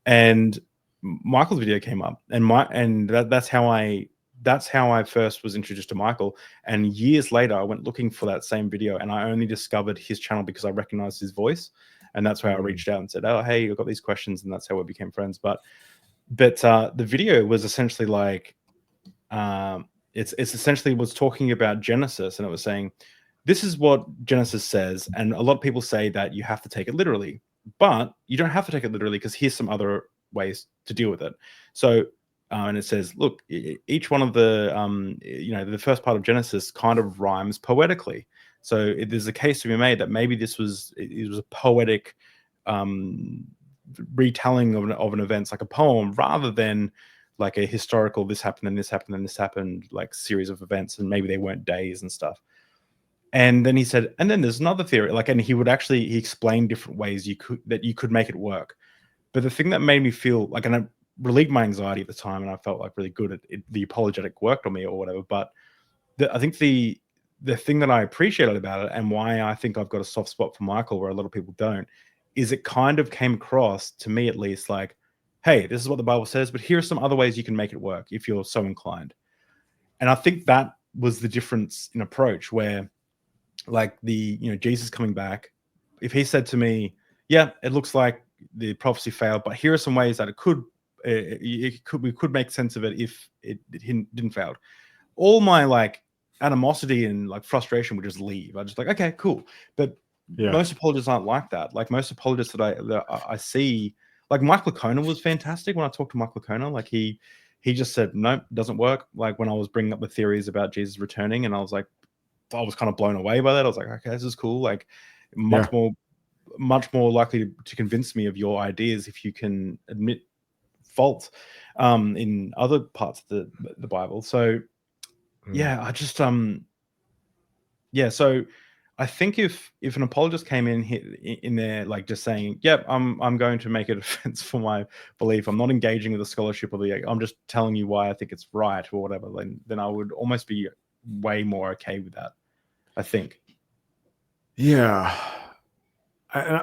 and Michael's video came up, and that's how I first was introduced to Michael. And years later, I went looking for that same video, and I only discovered his channel because I recognized his voice. And that's why I reached out and said, oh, hey, I've got these questions. And that's how we became friends. But the video was essentially like, it's essentially was talking about Genesis. And it was saying, this is what Genesis says. And a lot of people say that you have to take it literally. But you don't have to take it literally, because here's some other ways to deal with it. So, and it says, look, each one of the, the first part of Genesis kind of rhymes poetically. So there's a case to be made that maybe it was a poetic retelling of an event, like a poem, rather than like a historical, this happened and this happened and this happened, like series of events, and maybe they weren't days and stuff. And then he said, and then there's another theory, like, and he explained different ways you could make it work. But the thing that made me feel like, and it relieved my anxiety at the time, and I felt like really good at it, the apologetic worked on me or whatever. But I think the thing that I appreciated about it, and why I think I've got a soft spot for Michael where a lot of people don't, is it kind of came across to me, at least, like, hey, this is what the Bible says, but here are some other ways you can make it work if you're so inclined. And I think that was the difference in approach, where like Jesus coming back, if he said to me, yeah, it looks like the prophecy failed, but here are some ways that we could make sense of it if it didn't fail, all my like animosity and like frustration would just leave. I just like, okay, cool. But most apologists aren't like that. Like most apologists that I see, like Michael O'Connor was fantastic. When I talked to Michael O'Connor, like he just said, nope, doesn't work. Like when I was bringing up the theories about Jesus returning, and I was kind of blown away by that. I was like, okay, this is cool. Like much more likely to convince me of your ideas if you can admit fault in other parts of the Bible. So I just so I think if an apologist came in there like just saying, yep, I'm going to make a defense for my belief, I'm not engaging with the scholarship of I'm just telling you why I think it's right or whatever, then I would almost be way more okay with that, I think. Yeah.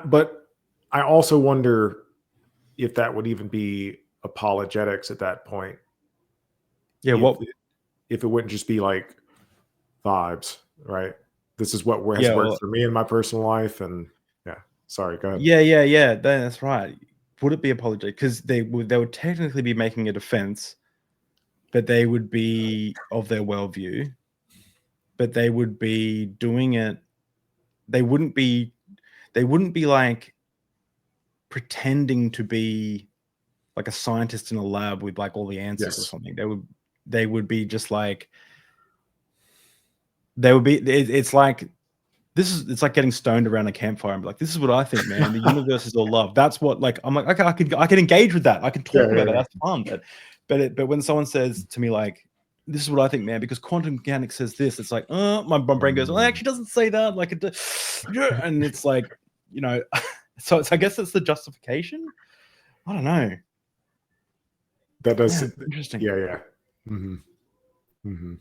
But I also wonder if that would even be apologetics at that point. Yeah, if it wouldn't just be like vibes, right? This is what has worked for me in my personal life, and sorry, go ahead. Yeah. That's right. Would it be apologetic? Because they would technically be making a defense, but they would be of their worldview, but they would be doing it. They wouldn't be like pretending to be like a scientist in a lab with like all the answers or something. They would be just like, it's like it's like getting stoned around a campfire and be like, this is what I think, man. The universe is all love. That's what, like, I'm like, okay, I can engage with that. I can talk about it. That's fun. But when someone says to me like, this is what I think, man, because quantum mechanics says this, it's like, my brain goes, well, it actually doesn't say that. Like, and it's like, so I guess it's the justification. I don't know. That does interesting. Yeah. Mm-hmm. Mm-hmm.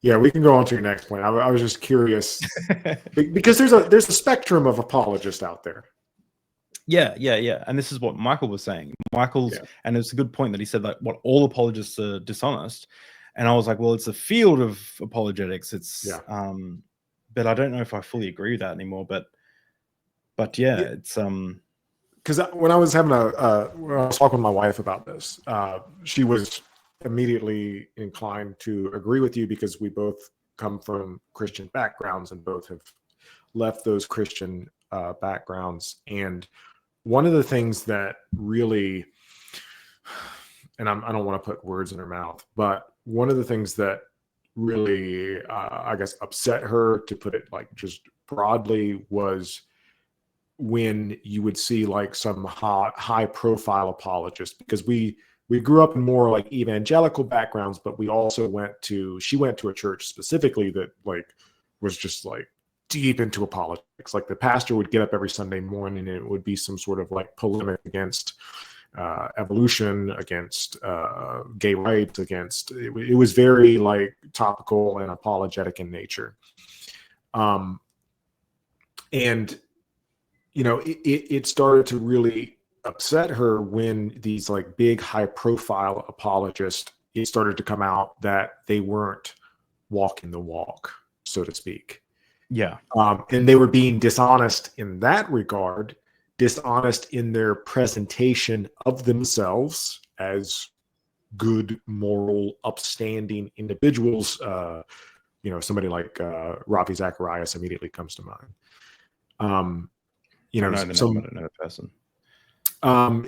Yeah, we can go on to your next point. I was just curious because there's a spectrum of apologists out there. Yeah. And this is what Michael was saying. And it's a good point that he said that what all apologists are dishonest. And I was like, well, it's a field of apologetics. It's but I don't know if I fully agree with that anymore. But it's because when I was when I was talking with my wife about this, she was immediately inclined to agree with you because we both come from Christian backgrounds and both have left those Christian backgrounds. And one of the things that really, and I don't want to put words in her mouth, but one of the things that really, I guess, upset her, to put it like just broadly, was when you would see like some high profile apologists, because we grew up in more like evangelical backgrounds, but we also she went to a church specifically that like was just like deep into apologetics. Like the pastor would get up every Sunday morning and it would be some sort of like polemic against evolution, against gay rights, it was very like topical and apologetic in nature. And it started to really upset her when these like big high profile apologists, it started to come out that they weren't walking the walk, so to speak. Yeah. And they were being dishonest in that regard, dishonest in their presentation of themselves as good, moral, upstanding individuals. Somebody like Ravi Zacharias immediately comes to mind. I don't know the person.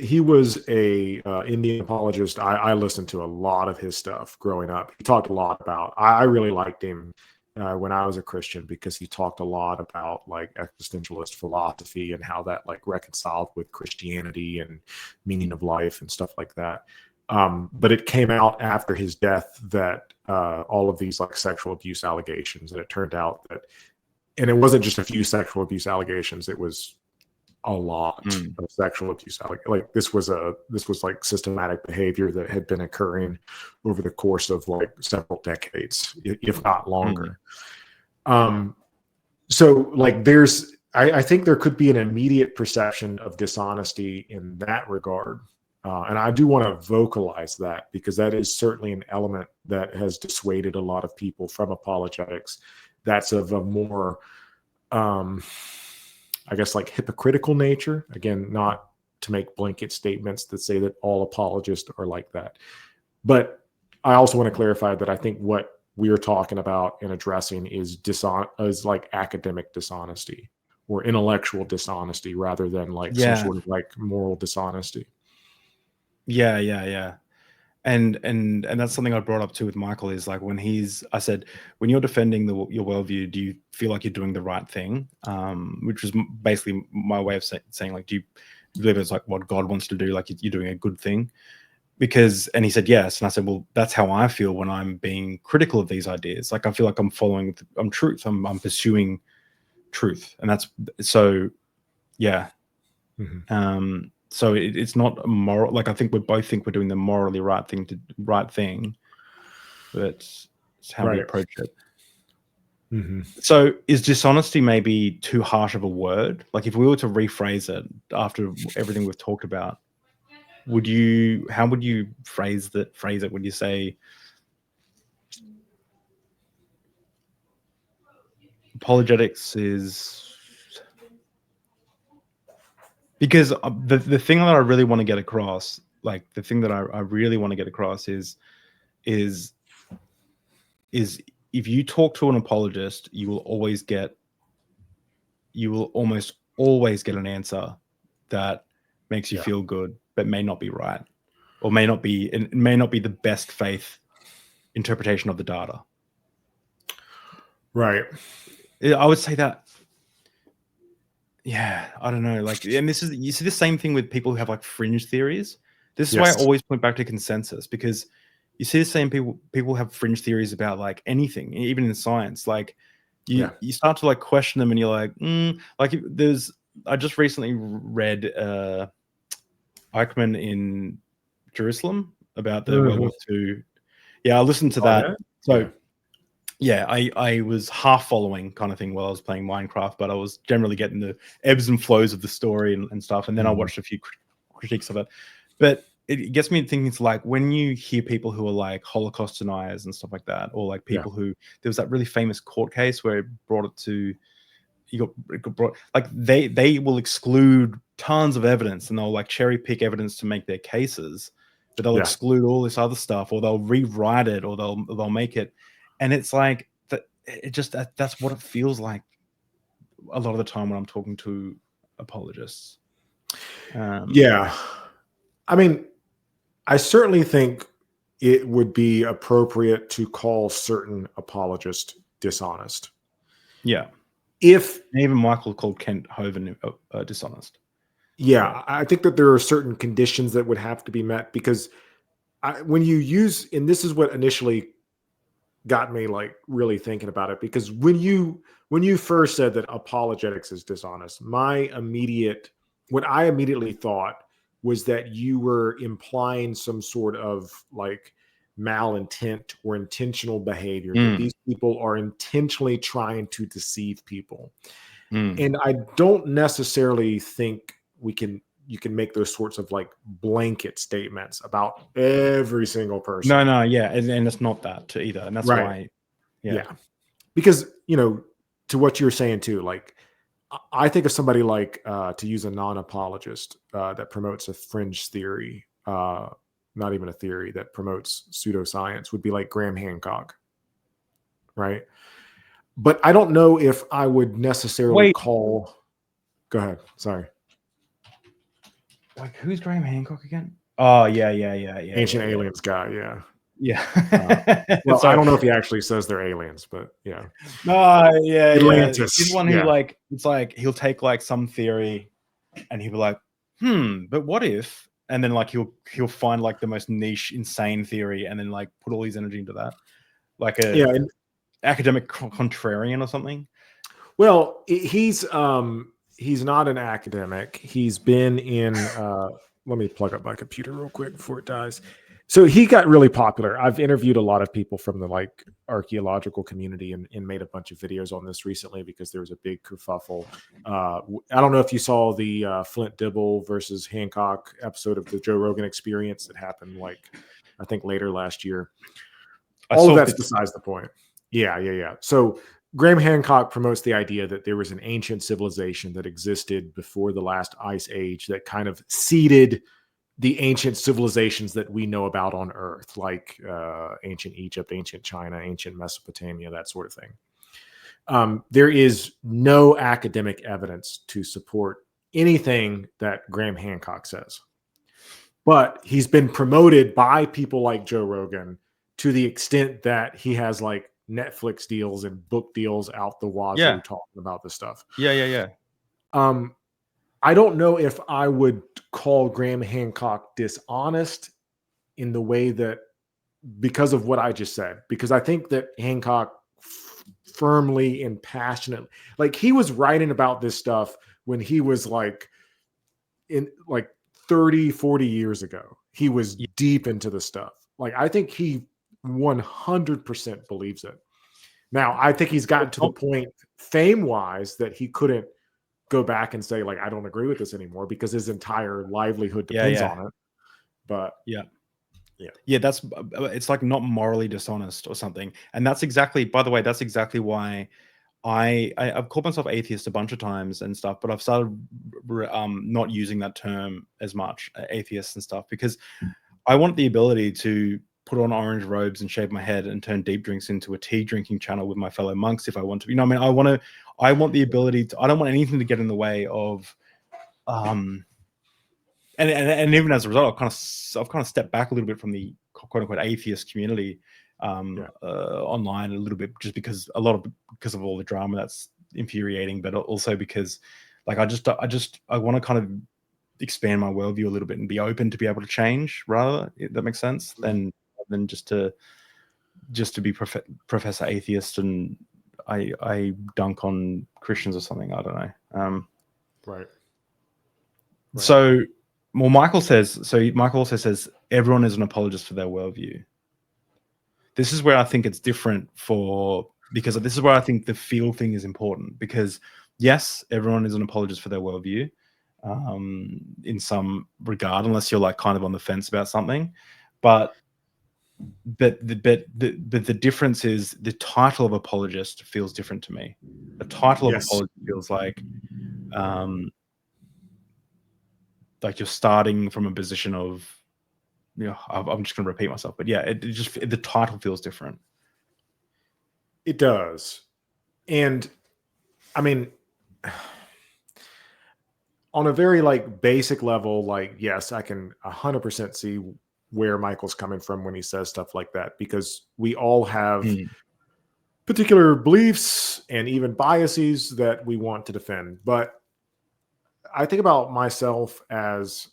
He was a Indian apologist. I listened to a lot of his stuff growing up. He talked a lot about. I really liked him when I was a Christian, because he talked a lot about like existentialist philosophy and how that like reconciled with Christianity and meaning of life and stuff like that. But it came out after his death that all of these like sexual abuse allegations, and it turned out that, and it wasn't just a few sexual abuse allegations, it was a lot of sexual abuse. Like this was like systematic behavior that had been occurring over the course of like several decades, if not longer. So like I think there could be an immediate perception of dishonesty in that regard. And I do want to vocalize that, because that is certainly an element that has dissuaded a lot of people from apologetics. That's of a more, I guess, like hypocritical nature. Again, not to make blanket statements that say that all apologists are like that. But I also want to clarify that I think what we are talking about and addressing is like academic dishonesty or intellectual dishonesty, rather than like some sort of like moral dishonesty. Yeah. And that's something I brought up too with Michael, is like I said, when you're defending your worldview, do you feel like you're doing the right thing? Which was basically my way of saying, like, do you believe it's like what God wants to do? Like you're doing a good thing? And he said, yes. And I said, well, that's how I feel when I'm being critical of these ideas. Like, I feel like I'm following truth. I'm pursuing truth. And that's, so yeah. Mm-hmm. So it's not a moral, like, I think we both think we're doing the morally right thing, but it's how we approach it. Mm-hmm. So is dishonesty maybe too harsh of a word? Like, if we were to rephrase it after everything we've talked about, how would you phrase it? Would you say apologetics is, because the thing that I really want to get across, like the thing that I really want to get across is if you talk to an apologist, you will almost always get an answer that makes you feel good, but may not be right, or may not be the best faith interpretation of the data. Right. I would say that. Yeah, I don't know. Like, and you see the same thing with people who have like fringe theories. This is why I always point back to consensus, because you see the same people have fringe theories about like anything, even in science. Like you start to like question them, and you're like, I just recently read Eichmann in Jerusalem about the World War II. Yeah, I listened to that. Yeah? So yeah, I was half following kind of thing while I was playing Minecraft, but I was generally getting the ebbs and flows of the story and stuff. And then I watched a few critiques of it. But it gets me thinking, it's like when you hear people who are like Holocaust deniers and stuff like that, or like people who, there was that really famous court case where it brought it to, it got brought, like they will exclude tons of evidence, and they'll like cherry pick evidence to make their cases, but they'll exclude all this other stuff, or they'll rewrite it, or they'll make it. And it's like that. That's what it feels like a lot of the time when I'm talking to apologists. Yeah, I mean, I certainly think it would be appropriate to call certain apologists dishonest. Yeah, if even Michael called Kent Hovind dishonest. Yeah, I think that there are certain conditions that would have to be met, because when you use, and this is what initially got me like really thinking about it, because when you first said that apologetics is dishonest, what I immediately thought was that you were implying some sort of like malintent or intentional behavior, that these people are intentionally trying to deceive people. And I don't necessarily think you can make those sorts of like blanket statements about every single person. No, yeah, and it's not that either, and that's why. Yeah, because to what you were saying too, like I think of somebody like to use a non-apologist that promotes a fringe theory, not even a theory, that promotes pseudoscience, would be like Graham Hancock, right? But I don't know if I would necessarily call. Go ahead. Sorry. Like, who's Graham Hancock again? Oh, yeah. Ancient Aliens guy, Yeah. Well, So I don't know if he actually says they're aliens, but yeah. no, yeah. Atlantis. He's the one who Yeah. like it's like he'll take like some theory and he'll be like, but what if? And then like he'll find like the most niche, insane theory and then like put all his energy into that. Like a Yeah. And, academic contrarian or something. well, he's not an academic. He's been in let me plug up my computer real quick before it dies. So he got really popular. I've interviewed a lot of people from the like archaeological community and made a bunch of videos on this recently because there was a big kerfuffle. I don't know if you saw the Flint Dibble versus Hancock episode of the Joe Rogan Experience that happened like I think later last year. All of that's besides the point. Yeah. So Graham Hancock promotes the idea that there was an ancient civilization that existed before the last ice age that kind of seeded the ancient civilizations that we know about on Earth, like ancient Egypt, ancient China, ancient Mesopotamia, that sort of thing. There is no academic evidence to support anything that Graham Hancock says. But he's been promoted by people like Joe Rogan to the extent that he has like Netflix deals and book deals out the wazoo talking about this stuff. Yeah. I don't know if I would call Graham Hancock dishonest in the way that because of what I just said, because I think that Hancock firmly and passionately, like he was writing about this stuff when he was like in like 30, 40 years ago. He was deep into the stuff. Like I think he 100% believes it. Now, I think he's gotten to the point fame-wise that he couldn't go back and say, like, I don't agree with this anymore because his entire livelihood depends on it. But yeah, that's it's like not morally dishonest or something. And that's exactly, by the way, that's exactly why I've called myself atheist a bunch of times and stuff, but I've started not using that term as much, atheist and stuff, because I want the ability to put on orange robes and shave my head and turn deep drinks into a tea drinking channel with my fellow monks if I want to. You know what I mean? I want the ability to, I don't want anything to get in the way of, and even as a result, I've kind of stepped back a little bit from the quote unquote atheist community online a little bit, just because of all the drama that's infuriating, but also because like I want to kind of expand my worldview a little bit and be open to be able to change, rather, if that makes sense, than just to be Professor Atheist and I dunk on Christians or something. I don't know. Right. So, well, Michael also says everyone is an apologist for their worldview. This is where I think it's different because this is where I think the feel thing is important, because yes, everyone is an apologist for their worldview in some regard, unless you're like kind of on the fence about something. But the difference is the title of apologist feels different to me. The title of apologist feels like you're starting from a position of, I'm just going to repeat myself, but yeah, the title feels different. It does. And I mean, on a very like basic level, like, yes, I can 100% see where Michael's coming from when he says stuff like that, because we all have particular beliefs and even biases that we want to defend. But I think about myself as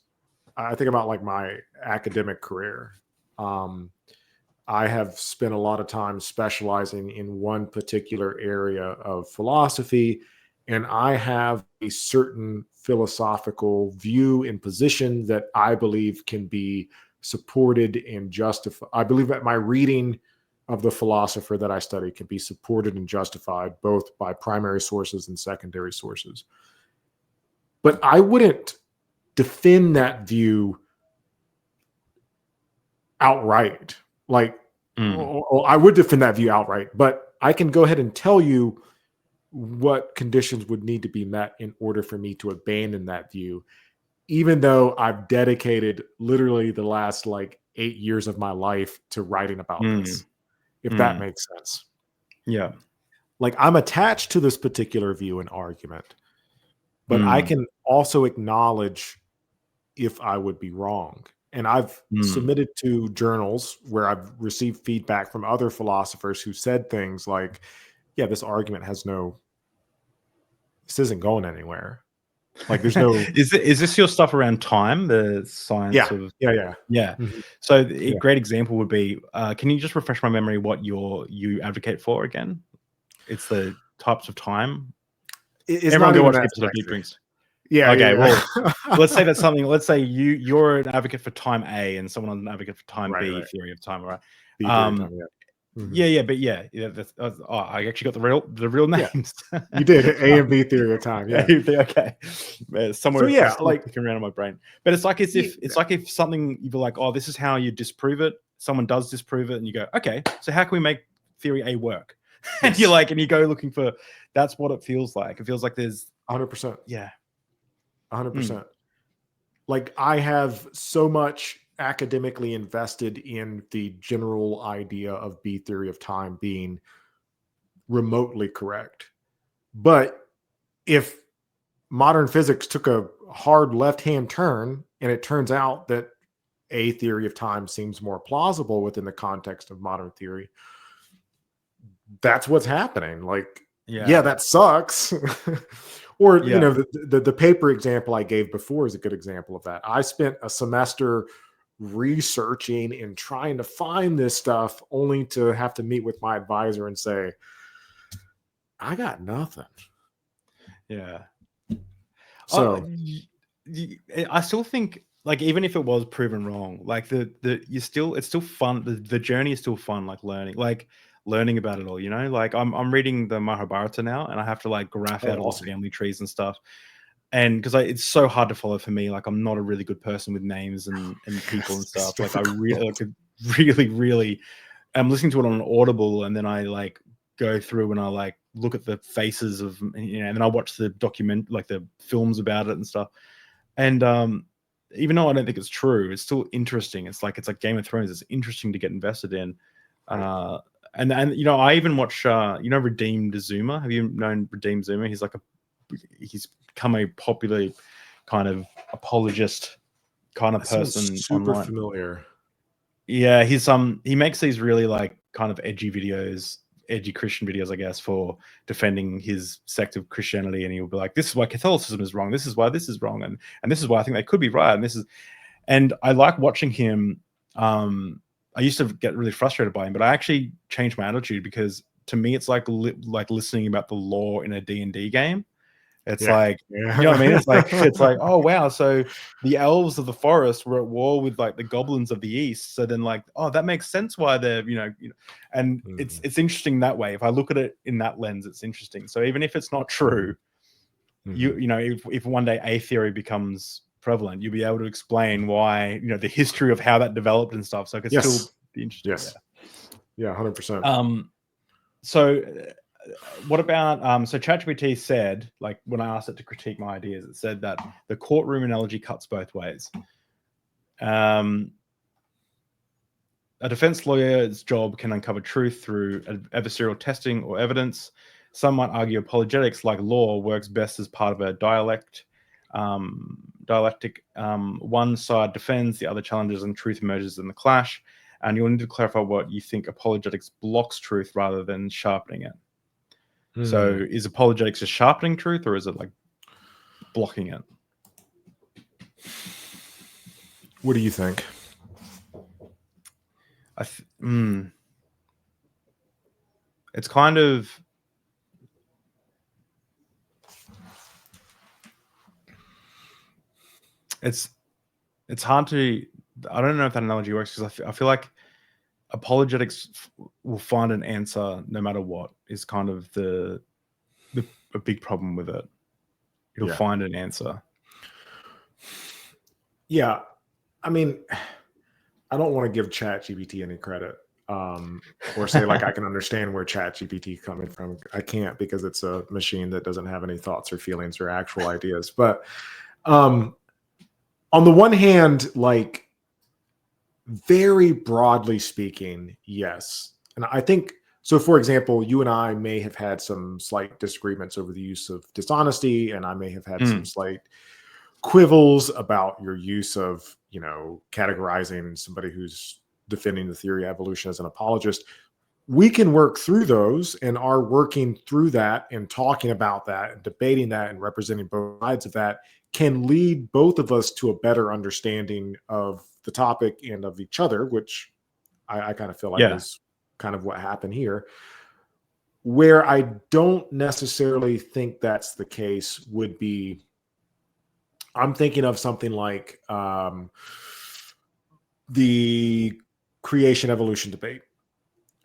I think about like my academic career. I have spent a lot of time specializing in one particular area of philosophy, and I have a certain philosophical view and position that I believe can be supported and justified. I believe that my reading of the philosopher that I study can be supported and justified both by primary sources and secondary sources. But I wouldn't defend that view outright. Like, I would defend that view outright, but I can go ahead and tell you what conditions would need to be met in order for me to abandon that view, even though I've dedicated literally the last like 8 years of my life to writing about this, if that makes sense. Yeah. Like, I'm attached to this particular view and argument, but I can also acknowledge if I would be wrong. And I've Mm. submitted to journals where I've received feedback from other philosophers who said things like, yeah, this argument has this isn't going anywhere. Like there's no, is this your stuff around time, the science yeah, of yeah. Mm-hmm. So a great example would be, can you just refresh my memory what you advocate for again? It's the types of time. It's Everyone not go even watch that the episode of Deep sexy. Drinks. Yeah. Okay, Yeah. well, let's say that's something. Let's say you're an advocate for time A and someone an advocate for time B, Right. theory of time, right? B theory of time, yeah. Mm-hmm. That's, I actually got the real names. Yeah. You did A and B theory of time, yeah. Okay, somewhere, So yeah, like kicking around in my brain. But it's like if something you're like, oh, this is how you disprove it. Someone does disprove it, and you go, okay, so how can we make theory A work? And you're like, and you go looking for. That's what it feels like. It feels like there's 100%. Yeah. 100%. Like I have so much academically invested in the general idea of B theory of time being remotely correct. But if modern physics took a hard left-hand turn and it turns out that A theory of time seems more plausible within the context of modern theory, that's what's happening. Like, yeah that sucks. Or, the paper example I gave before is a good example of that. I spent a semester researching and trying to find this stuff only to have to meet with my advisor and say, I got nothing. Yeah. So I still think, like, even if it was proven wrong, like it's still fun. The journey is still fun, like learning about it all, like I'm reading the Mahabharata now and I have to like graph out all the family trees and stuff. And because it's so hard to follow for me, like I'm not a really good person with names and people and stuff. Like I really I'm listening to it on an Audible, and then I like go through and I like look at the faces of, and then I watch the like the films about it and stuff. And even though I don't think it's true, it's still interesting. It's like Game of Thrones. It's interesting to get invested in. And I even watch Redeemed Zuma. Have you known Redeemed Zuma? He's become a popular kind of apologist kind of person super online. Familiar. Yeah, he makes these really like kind of edgy Christian videos, I guess, for defending his sect of Christianity, and he'll be like, this is why Catholicism is wrong, this is why this is wrong, and this is why I think they could be right, and I like watching him. I used to get really frustrated by him, but I actually changed my attitude, because to me it's like listening about the lore in a D&D game. It's like, you know what I mean? It's like, oh wow, so the elves of the forest were at war with like the goblins of the east. So then like, oh, that makes sense why they're, and it's interesting that way. If I look at it in that lens, it's interesting. So even if it's not true, if one day a theory becomes prevalent, you'll be able to explain why, the history of how that developed and stuff. So it could still be interesting. Yeah, 100%. So what about so ChatGPT said, like when I asked it to critique my ideas, it said that the courtroom analogy cuts both ways. A defense lawyer's job can uncover truth through adversarial testing or evidence. Some might argue apologetics, like law, works best as part of a dialectic. One side defends, the other challenges, and truth emerges in the clash. And you'll need to clarify what you think apologetics blocks truth rather than sharpening it. So is apologetics just sharpening truth, or is it like blocking it? What do you think? It's kind of, it's hard to, I don't know if that analogy works, because I feel like apologetics will find an answer no matter what, is kind of a big problem with it. It'll find an answer. Yeah. I mean, I don't want to give ChatGPT any credit, or say like I can understand where ChatGPT coming from. I can't, because it's a machine that doesn't have any thoughts or feelings or actual ideas. But on the one hand, like very broadly speaking, yes. And I think so. For example, you and I may have had some slight disagreements over the use of dishonesty, and I may have had some slight quibbles about your use of, categorizing somebody who's defending the theory of evolution as an apologist, we can work through those and are working through that and talking about that and debating that and representing both sides of that can lead both of us to a better understanding of the topic and of each other, which I kind of feel like is kind of what happened here. Where I don't necessarily think that's the case would be, I'm thinking of something like the creation evolution debate,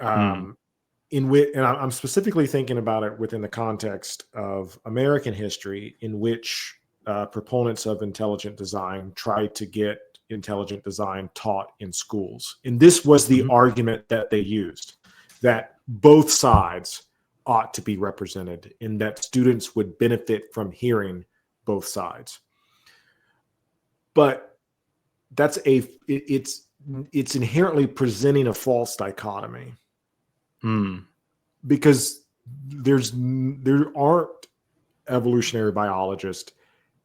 in which, and I'm specifically thinking about it within the context of American history, in which proponents of intelligent design tried to get intelligent design taught in schools. And this was the argument that they used, that both sides ought to be represented and that students would benefit from hearing both sides. But that's it's inherently presenting a false dichotomy, because there aren't evolutionary biologists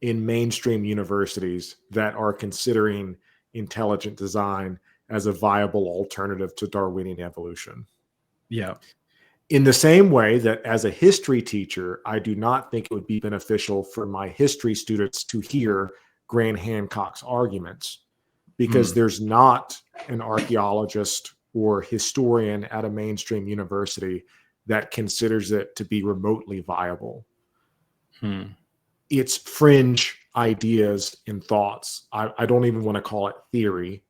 in mainstream universities that are considering intelligent design as a viable alternative to Darwinian evolution. Yeah. In the same way that as a history teacher, I do not think it would be beneficial for my history students to hear Grant Hancock's arguments, because there's not an archaeologist or historian at a mainstream university that considers it to be remotely viable. It's fringe ideas and thoughts. I don't even want to call it theory.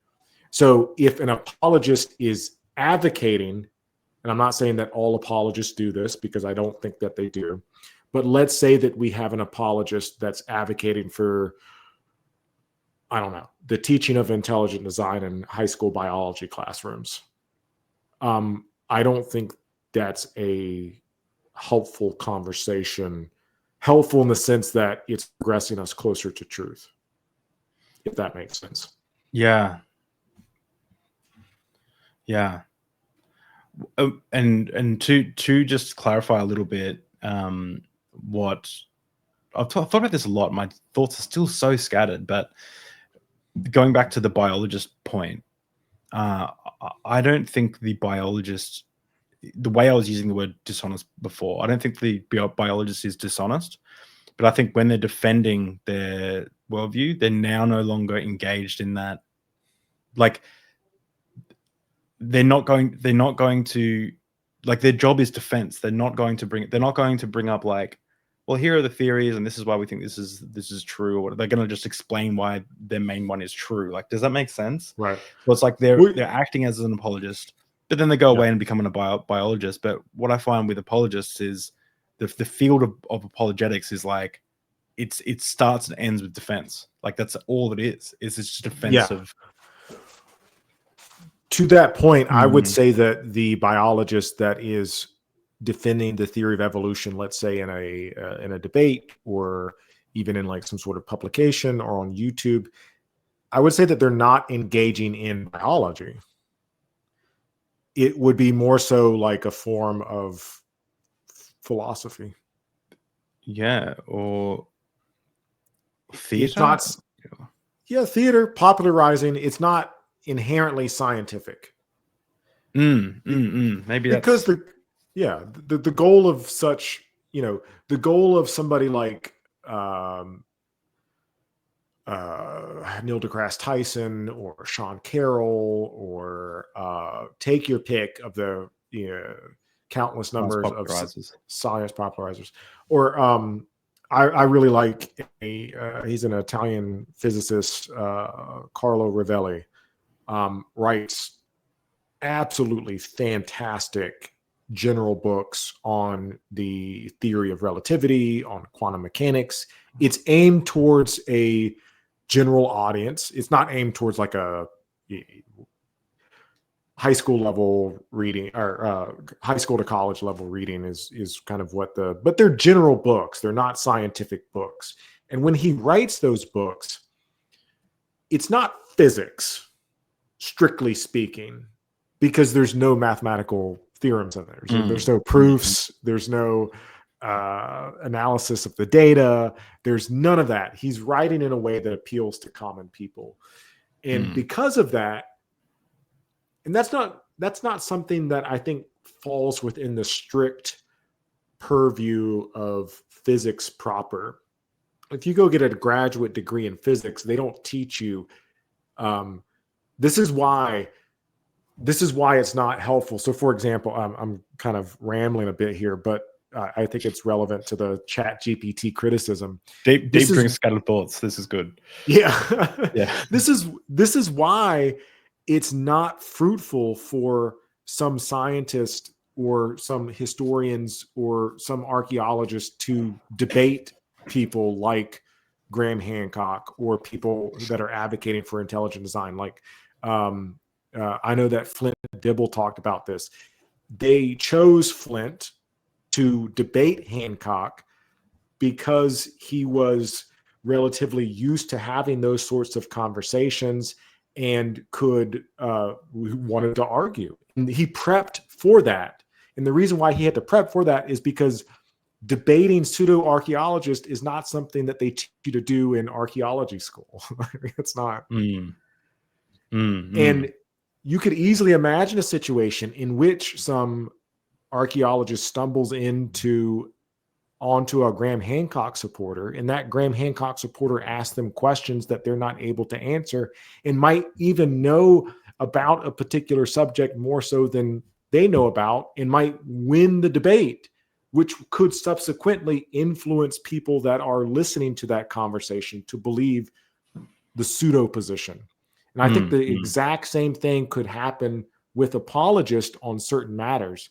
So if an apologist is advocating, and I'm not saying that all apologists do this because I don't think that they do, but let's say that we have an apologist that's advocating for, I don't know, the teaching of intelligent design in high school biology classrooms. I don't think that's a helpful conversation, helpful in the sense that it's progressing us closer to truth, if that makes sense. Yeah. And to just clarify a little bit, what I've thought about this a lot. My thoughts are still so scattered, but going back to the biologist point, I don't think the biologist, the way I was using the word dishonest before, I don't think the biologist is dishonest, but I think when they're defending their worldview, they're now no longer engaged in that. Like, they're not going to, like, their job is defense. They're not going to bring up like, well, here are the theories and this is why we think this is true, or they're going to just explain why their main one is true. Like, does that make sense? Right. Well, it's like they're acting as an apologist, but then they go away and become a biologist. But what I find with apologists is the field of apologetics is like, it starts and ends with defense. Like, that's all it is. It's just defense of. To that point, I would say that the biologist that is defending the theory of evolution, let's say in a debate or even in like some sort of publication or on YouTube, I would say that they're not engaging in biology. It would be more so like a form of philosophy. Yeah, or theater. It's not, theater, popularizing. It's not inherently scientific. Maybe because the goal of such, the goal of somebody like Neil deGrasse Tyson or Sean Carroll or take your pick of the countless numbers of science popularizers, or I really like he's an Italian physicist, Carlo Rovelli, writes absolutely fantastic general books on the theory of relativity, on quantum mechanics. It's aimed towards a general audience. It's not aimed towards like a high school level reading, or high school to college level reading is kind of but they're general books. They're not scientific books. And when he writes those books, it's not physics, strictly speaking, because there's no mathematical theorems in there. There's no proofs. There's no analysis of the data. There's none of that. He's writing in a way that appeals to common people. And because of that, and that's not something that I think falls within the strict purview of physics proper. If you go get a graduate degree in physics, they don't teach you. This is why it's not helpful. So, for example, I'm kind of rambling a bit here, but I think it's relevant to the Chat GPT criticism. Deep drink scattered thoughts. This is good. Yeah, yeah. This is why it's not fruitful for some scientists or some historians or some archaeologists to debate people like Graham Hancock or people that are advocating for intelligent design. Like, I know that Flint Dibble talked about this. They chose Flint to debate Hancock because he was relatively used to having those sorts of conversations and wanted to argue. And he prepped for that. And the reason why he had to prep for that is because debating pseudo-archaeologists is not something that they teach you to do in archaeology school. It's not. And you could easily imagine a situation in which some archaeologist stumbles onto a Graham Hancock supporter, and that Graham Hancock supporter asks them questions that they're not able to answer and might even know about a particular subject more so than they know about, and might win the debate, which could subsequently influence people that are listening to that conversation to believe the pseudo position. And I think the exact same thing could happen with apologists on certain matters.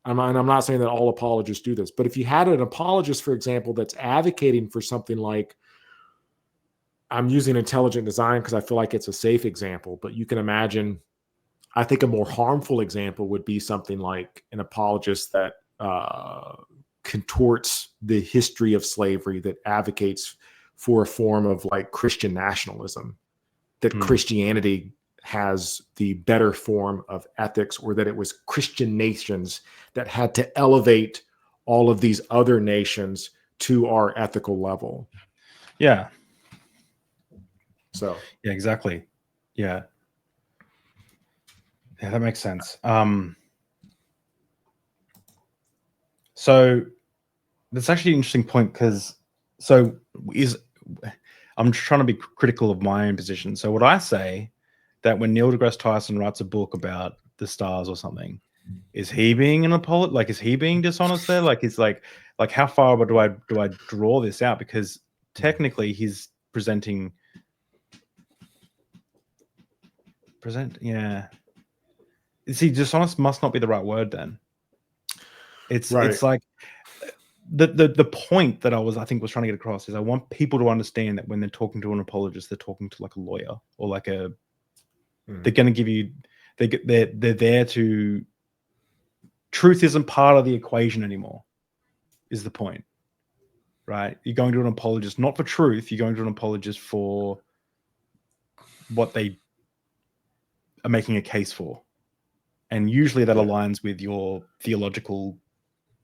And I'm not saying that all apologists do this, but if you had an apologist, for example, that's advocating for something like, I'm using intelligent design because I feel like it's a safe example, but you can imagine, I think a more harmful example would be something like an apologist that contorts the history of slavery, that advocates for a form of like Christian nationalism, that Christianity has the better form of ethics, or that it was Christian nations that had to elevate all of these other nations to our ethical level. Yeah. So, yeah, exactly. Yeah. Yeah, that makes sense. So that's actually an interesting point, because I'm trying to be critical of my own position. So would I say that when Neil deGrasse Tyson writes a book about the stars or something, is he being an apologist? Like, is he being dishonest there? Like, it's like how far do I draw this out? Because technically he's yeah. See, dishonest must not be the right word then. It's like the point that I think was trying to get across is I want people to understand that when they're talking to an apologist, they're talking to like a lawyer, or like they're going to give you, they're there to, truth isn't part of the equation anymore, is the point, right? You're going to an apologist not for truth, you're going to an apologist for what they are making a case for. And usually that aligns with your theological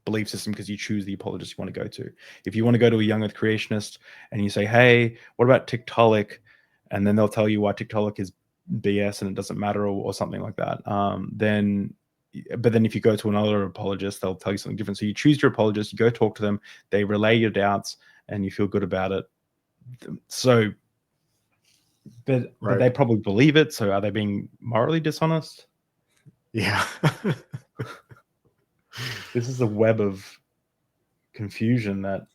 belief system, because you choose the apologist you want to go to. If you want to go to a young earth creationist and you say, hey, what about Tiktaalik? And then they'll tell you why Tiktaalik is BS and it doesn't matter, or something like that. But then if you go to another apologist, they'll tell you something different. So you choose your apologist, you go talk to them, they relay your doubts, and you feel good about it. So, but they probably believe it. So are they being morally dishonest? Yeah. This is a web of confusion that,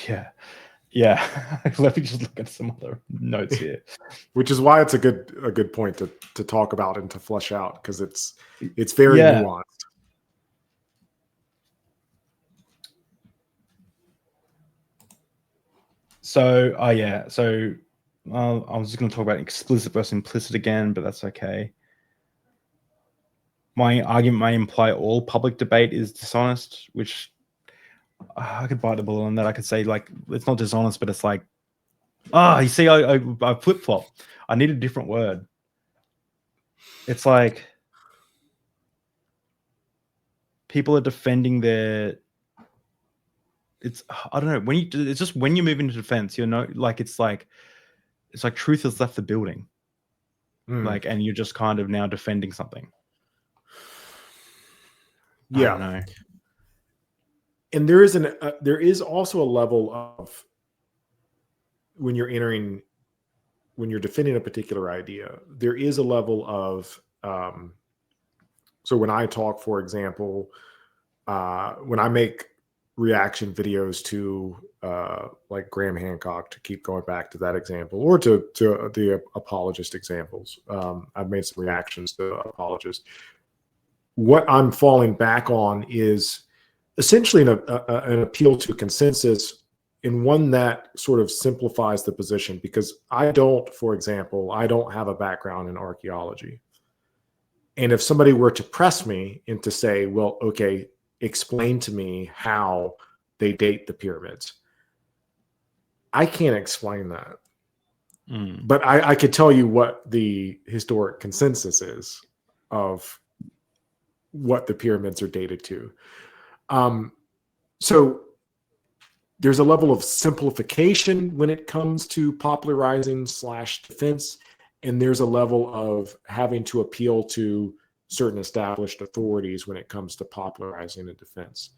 yeah. Let me just look at some other notes here. Which is why it's a good point to talk about and to flesh out, because it's very nuanced. So, So I was just going to talk about explicit versus implicit again, but that's okay. My argument may imply all public debate is dishonest, which I could bite the bullet on that. I could say, like, it's not dishonest, but it's like, you see, I flip-flop. I need a different word. It's like people are defending their. I don't know, it's just when you move into defense, it's like truth has left the building, like, and you're just kind of now defending something. Yeah. I don't know. And there is also a level of when you're defending a particular idea, there is a level of, so when I talk, for example, when I make reaction videos to like Graham Hancock, to keep going back to that example, or to the apologist examples, I've made some reactions to apologists. What I'm falling back on is essentially an appeal to consensus, in one that sort of simplifies the position, because for example, I don't have a background in archaeology. And if somebody were to press me and to say, well, okay, explain to me how they date the pyramids, I can't explain that. But I could tell you what the historic consensus is of what the pyramids are dated to. So there's a level of simplification when it comes to popularizing / defense, and there's a level of having to appeal to certain established authorities when it comes to popularizing a defense.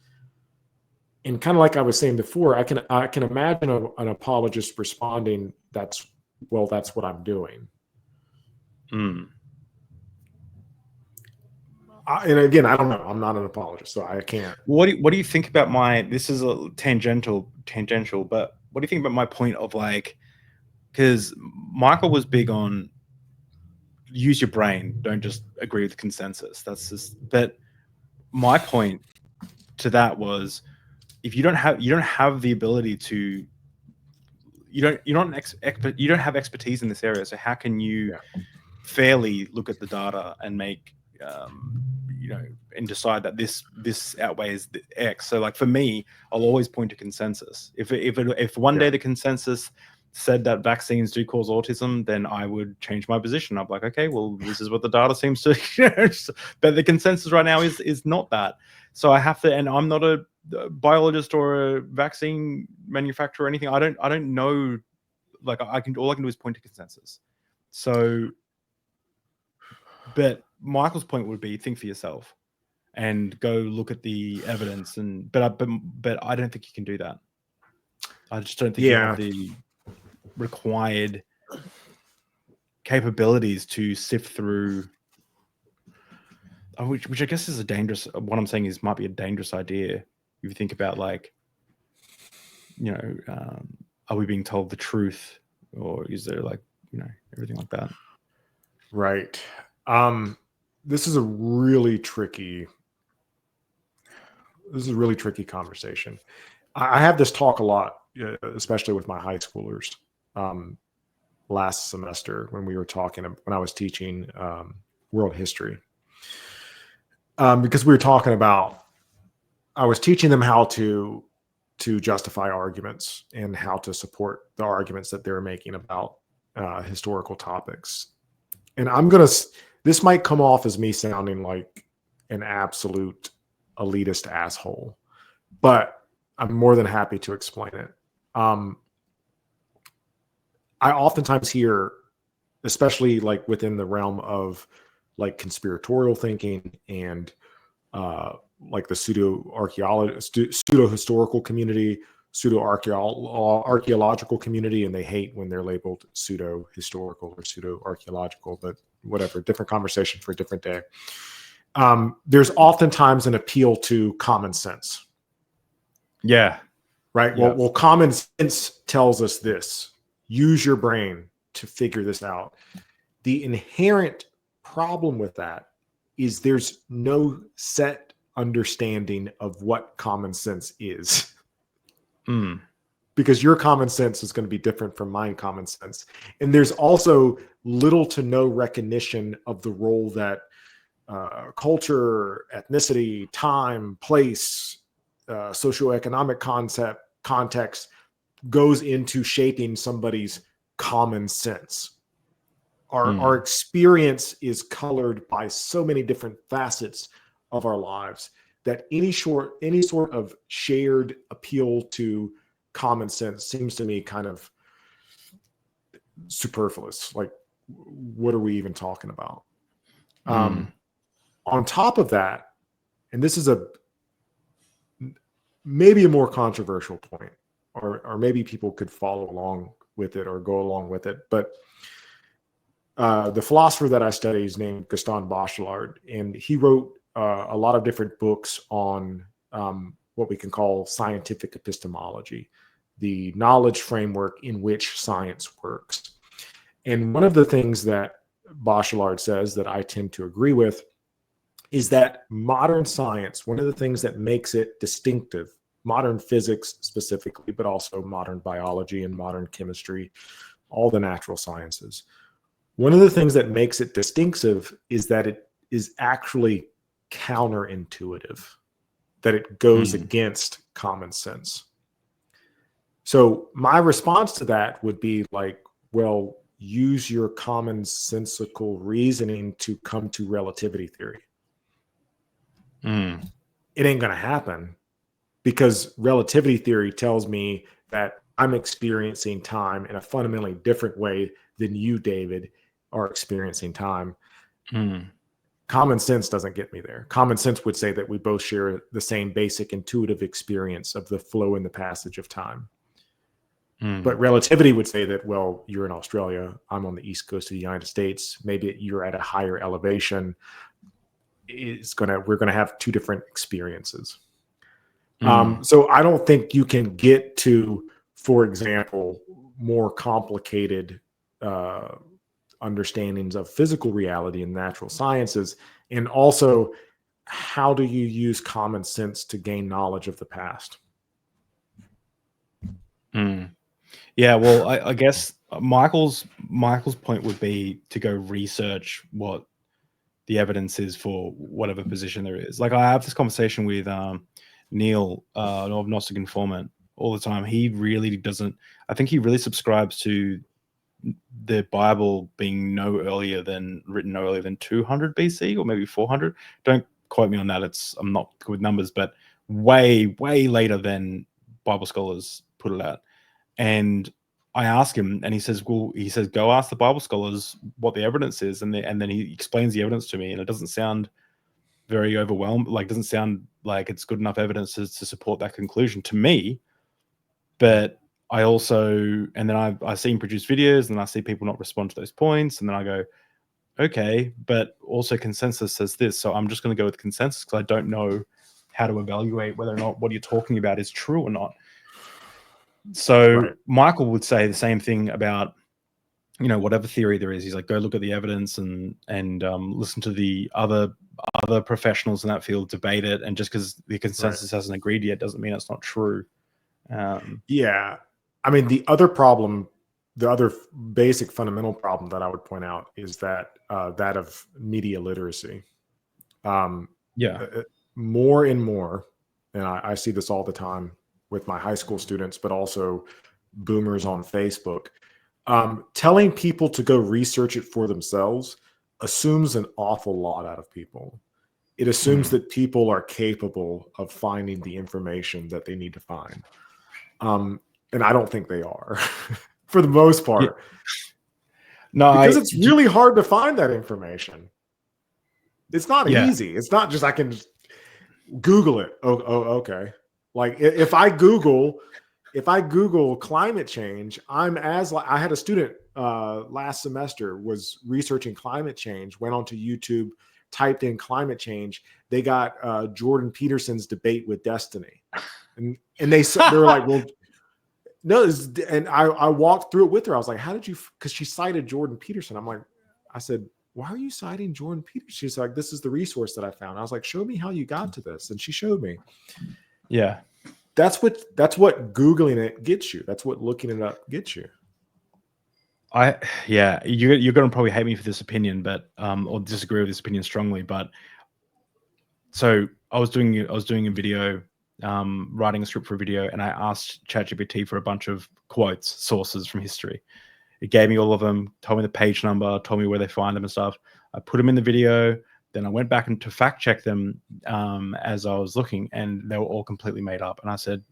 And kind of like I was saying before, I can imagine an apologist responding, that's what I'm doing. And again, I don't know. I'm not an apologist, so I can't. What do you think about this is a tangential, but what do you think about my point of, like, because Michael was big on use your brain, don't just agree with consensus. But my point to that was, if you don't have the ability to, you don't have expertise in this area, so how can you fairly look at the data and make and decide that this outweighs the X? So, like, for me, I'll always point to consensus. If one day the consensus said that vaccines do cause autism, then I would change my position. I'm like, okay, well, this is what the data seems to, but the consensus right now is not that. So I have to, and I'm not a biologist or a vaccine manufacturer or anything. I don't know. Like, all I can do is point to consensus. So, but Michael's point would be, think for yourself and go look at the evidence. But I don't think you can do that. I just don't think you have the required capabilities to sift through, which I guess is a dangerous. What I'm saying is might be a dangerous idea if you think about, like, are we being told the truth, or is there, like, everything like that? Right. This is a really tricky conversation. I have this talk a lot, especially with my high schoolers. Last semester when I was teaching world history, because we were talking about, I was teaching them how to justify arguments and how to support the arguments that they're making about historical topics. And this might come off as me sounding like an absolute elitist asshole, but I'm more than happy to explain it. I oftentimes hear, especially like within the realm of like conspiratorial thinking and like the pseudo-historical community, pseudo-archaeological community, and they hate when they're labeled pseudo-historical or pseudo-archaeological, but whatever, different conversation for a different day. There's oftentimes an appeal to common sense. Yeah. Right? Yeah. Well, common sense tells us this. Use your brain to figure this out. The inherent problem with that is there's no set understanding of what common sense is. Because your common sense is going to be different from my common sense. And there's also little to no recognition of the role that culture, ethnicity, time, place, socioeconomic context goes into shaping somebody's common sense. Our experience is colored by so many different facets of our lives that any sort of shared appeal to common sense seems to me kind of superfluous. Like, what are we even talking about? On top of that, and this is maybe a more controversial point, or maybe people could follow along with it or go along with it, but the philosopher that I study is named Gaston Bachelard, and he wrote a lot of different books on what we can call scientific epistemology, the knowledge framework in which science works. And one of the things that Bachelard says that I tend to agree with is that modern science, one of the things that makes it distinctive, modern physics specifically, but also modern biology and modern chemistry, all the natural sciences, one of the things that makes it distinctive is that it is actually counterintuitive, that it goes against common sense. So my response to that would be like, well, use your commonsensical reasoning to come to relativity theory. It ain't going to happen, because relativity theory tells me that I'm experiencing time in a fundamentally different way than you, David, are experiencing time. Common sense doesn't get me there. Common sense would say that we both share the same basic intuitive experience of the flow and the passage of time. But relativity would say that, well, you're in Australia, I'm on the East Coast of the United States, maybe you're at a higher elevation. We're going to have two different experiences. So I don't think you can get to, for example, more complicated understandings of physical reality and natural sciences. And also, how do you use common sense to gain knowledge of the past? Yeah, well, I guess Michael's point would be to go research what the evidence is for whatever position there is. Like, I have this conversation with Neil of Gnostic Informant all the time. He really doesn't. I think he really subscribes to the Bible being written no earlier than 200 BC or maybe 400. Don't quote me on that. I'm not good with numbers, but way later than Bible scholars put it out. And I ask him, and he says, go ask the Bible scholars what the evidence is, and then he explains the evidence to me, and it doesn't sound very overwhelmed. Like, doesn't sound like it's good enough evidence to support that conclusion to me. But I also, and then I see him produce videos, and I see people not respond to those points, and then I go, okay, but also consensus says this, so I'm just going to go with consensus because I don't know how to evaluate whether or not what you're talking about is true or not. So Michael would say the same thing about, whatever theory there is. He's like, go look at the evidence and listen to the other professionals in that field debate it. And just because the consensus hasn't agreed yet doesn't mean it's not true. Yeah. I mean, the other basic fundamental problem that I would point out is that of media literacy. More and more, and I see this all the time with my high school students, but also boomers on Facebook, telling people to go research it for themselves assumes an awful lot out of people. It assumes that people are capable of finding the information that they need to find. And I don't think they are for the most part. Yeah. No, because it's really hard to find that information. It's not easy. It's not just I can just Google it. Oh, okay. Like if I Google climate change, I had a student last semester was researching climate change, went onto YouTube, typed in climate change. They got Jordan Peterson's debate with Destiny, and they were like, well, no, and I walked through it with her. I was like, how did you? Because she cited Jordan Peterson. I said, why are you citing Jordan Peterson? She's like, this is the resource that I found. I was like, show me how you got to this, and she showed me. Yeah. That's what Googling it gets you. That's what looking it up gets you. You're going to probably hate me for this opinion, but or disagree with this opinion strongly. But so I was doing a video, writing a script for a video, and I asked ChatGPT for a bunch of quotes, sources from history. It gave me all of them, told me the page number, told me where they find them and stuff. I put them in the video, Then I went back and to fact check them as I was looking, and they were all completely made up. And I said,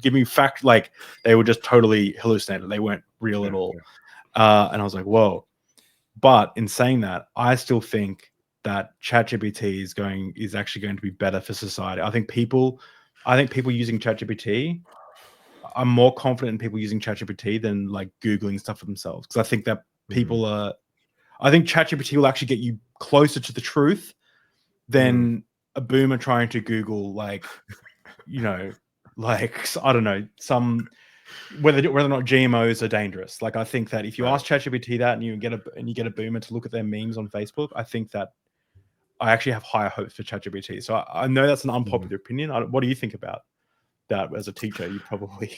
give me fact, like they were just totally hallucinated. They weren't real at all. And I was like, whoa. But in saying that, I still think that ChatGPT is actually going to be better for society. I think people using ChatGPT, I'm more confident in people using ChatGPT than like Googling stuff for themselves. Because I think that I think ChatGPT will actually get you closer to the truth than a boomer trying to Google, like, you know, like, I don't know, whether or not GMOs are dangerous. Like, I think that if you ask ChatGPT that and you get a boomer to look at their memes on Facebook, I think that I actually have higher hopes for ChatGPT. So I know that's an unpopular opinion. What do you think about that as a teacher? You probably...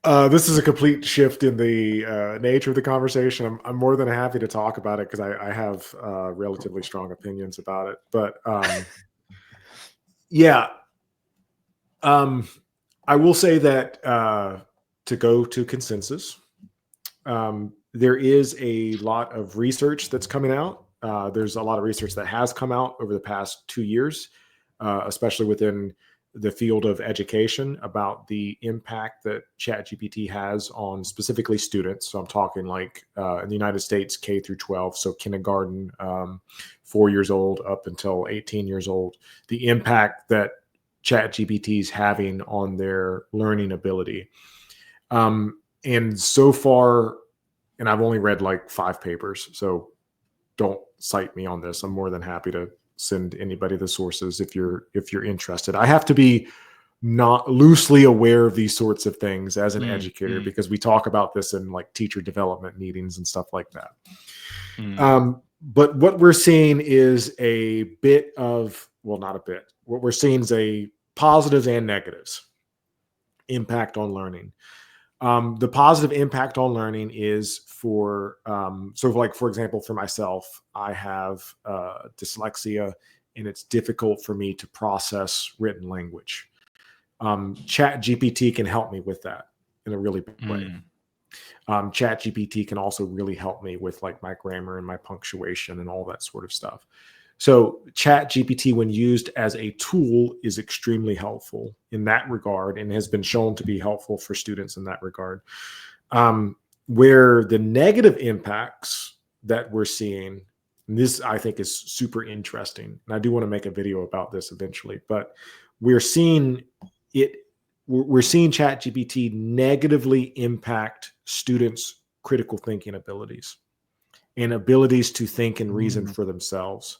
This is a complete shift in the nature of the conversation. I'm more than happy to talk about it because I have relatively strong opinions about it. But yeah, I will say that to go to consensus, there is a lot of research that's coming out. There's a lot of research that has come out over the past 2 years, especially within the field of education, about the impact that ChatGPT has on specifically students. So I'm talking like in the United States, K through 12, so kindergarten, 4 years old up until 18 years old, the impact that ChatGPT is having on their learning ability. And so far, and I've only read like 5 papers, so don't cite me on this. I'm more than happy to send anybody the sources if you're interested. I have to be not loosely aware of these sorts of things as an educator because we talk about this in like teacher development meetings and stuff like that. But what we're seeing is a bit of, well, not a bit. What we're seeing is a positives and negatives impact on learning. The positive impact on learning is for, so like, for example, for myself, I have dyslexia, and it's difficult for me to process written language. ChatGPT can help me with that in a really big way. ChatGPT can also really help me with like my grammar and my punctuation and all that sort of stuff. So ChatGPT, when used as a tool, is extremely helpful in that regard and has been shown to be helpful for students in that regard. Where the negative impacts that we're seeing, and this I think is super interesting, and I do want to make a video about this eventually, but we're seeing ChatGPT negatively impact students' critical thinking abilities and abilities to think and reason for themselves.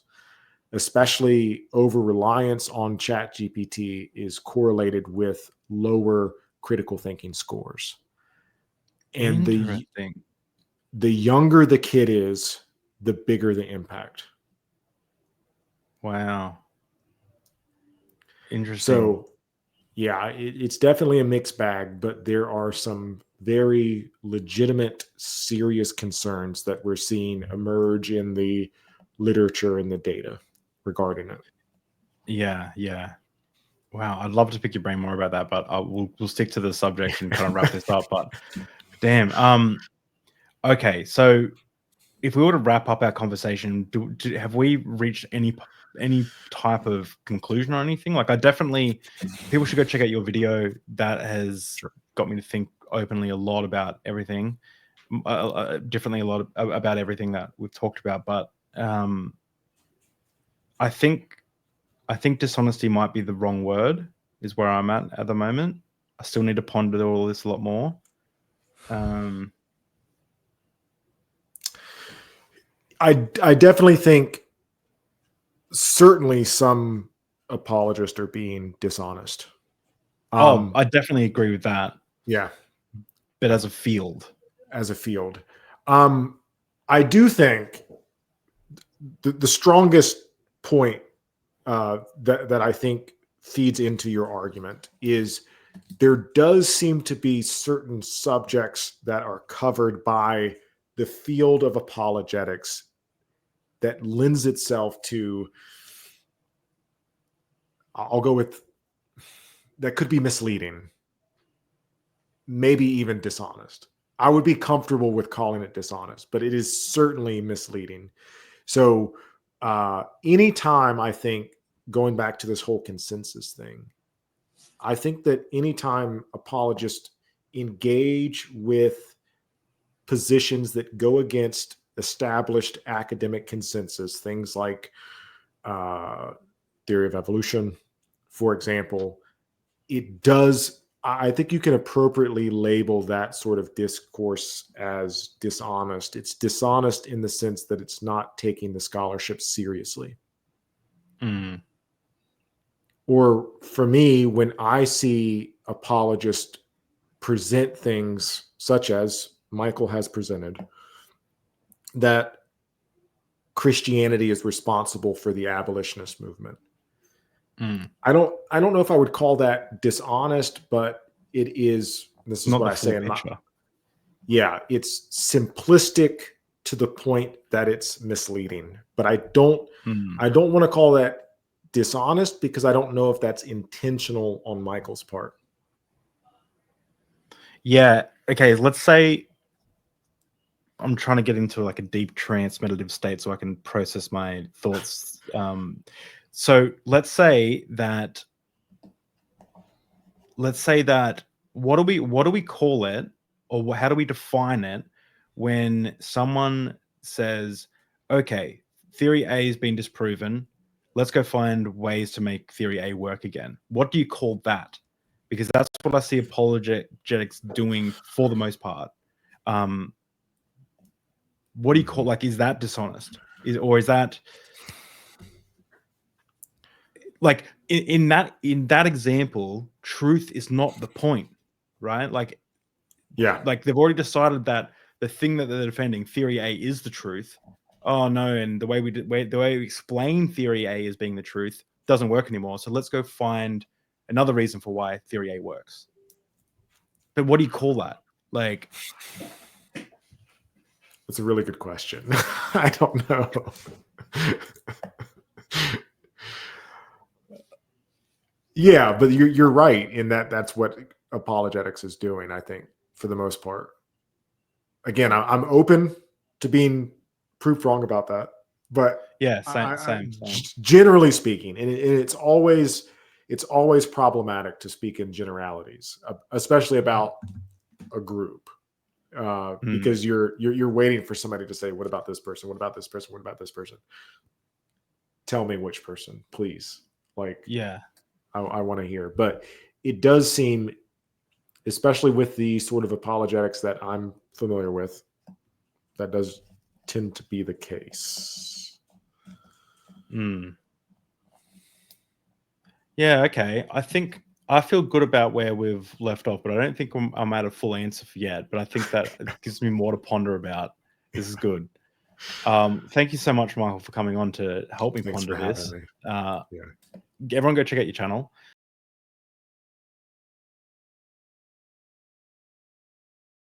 Especially over-reliance on ChatGPT is correlated with lower critical thinking scores. And the younger the kid is, the bigger the impact. Wow. Interesting. So, yeah, it's definitely a mixed bag, but there are some very legitimate, serious concerns that we're seeing emerge in the literature and the data regarding it. Yeah. Wow, I'd love to pick your brain more about that, but we'll stick to the subject and kind of wrap this up. But damn, okay. So if we were to wrap up our conversation, have we reached any type of conclusion or anything? Like, people should go check out your video. That has got me to think openly a lot about everything, differently a lot about everything that we've talked about. But I think dishonesty might be the wrong word, is where I'm at the moment. I still need to ponder all this a lot more. I definitely think certainly some apologists are being dishonest. I definitely agree with that. Yeah. But as a field. I do think the strongest point that I think feeds into your argument is there does seem to be certain subjects that are covered by the field of apologetics that lends itself to, I'll go with, that could be misleading, maybe even dishonest. I would be comfortable with calling it dishonest, but it is certainly misleading. So anytime, I think, going back to this whole consensus thing, I think that anytime apologists engage with positions that go against established academic consensus, things like theory of evolution, for example, I think you can appropriately label that sort of discourse as dishonest. It's dishonest in the sense that it's not taking the scholarship seriously. Mm. Or for me, when I see apologists present things such as Michael has presented, that Christianity is responsible for the abolitionist movement. Mm. I don't know if I would call that dishonest, but it is. This is Not what the I say full in my. picture. Yeah, it's simplistic to the point that it's misleading. But I don't want to call that dishonest because I don't know if that's intentional on Michael's part. Yeah. Okay. Let's say I'm trying to get into like a deep trance meditative state so I can process my thoughts. So let's say that what do we call it, or how do we define it when someone says, okay, theory A has been disproven, let's go find ways to make theory A work again? What do you call that? Because that's what I see apologetics doing for the most part. What do you call, like, is that dishonest? Or is that like in that example, truth is not the point, right? Like, Yeah. like they've already decided that the thing that they're defending, theory A, is the truth. Oh no, and the way we explain theory A as being the truth doesn't work anymore. So let's go find another reason for why theory A works. But what do you call that? Like, That's a really good question. I don't know. Yeah, but you're right in that that's what apologetics is doing, I think, for the most part. Again, I'm open to being proved wrong about that, but yeah, same. Generally speaking, and it's always problematic to speak in generalities, especially about a group, because you're waiting for somebody to say, "What about this person? What about this person? What about this person?" Tell me which person, please. Like, Yeah. I want to hear. But it does seem, especially with the sort of apologetics that I'm familiar with, that does tend to be the case. Yeah, okay. I feel good about where we've left off, but I don't think I'm at a full answer yet. But I think that it gives me more to ponder about. This is good. Thank you so much, Michael, for coming on to help me Thanks ponder for having this. me. Everyone go check out your channel.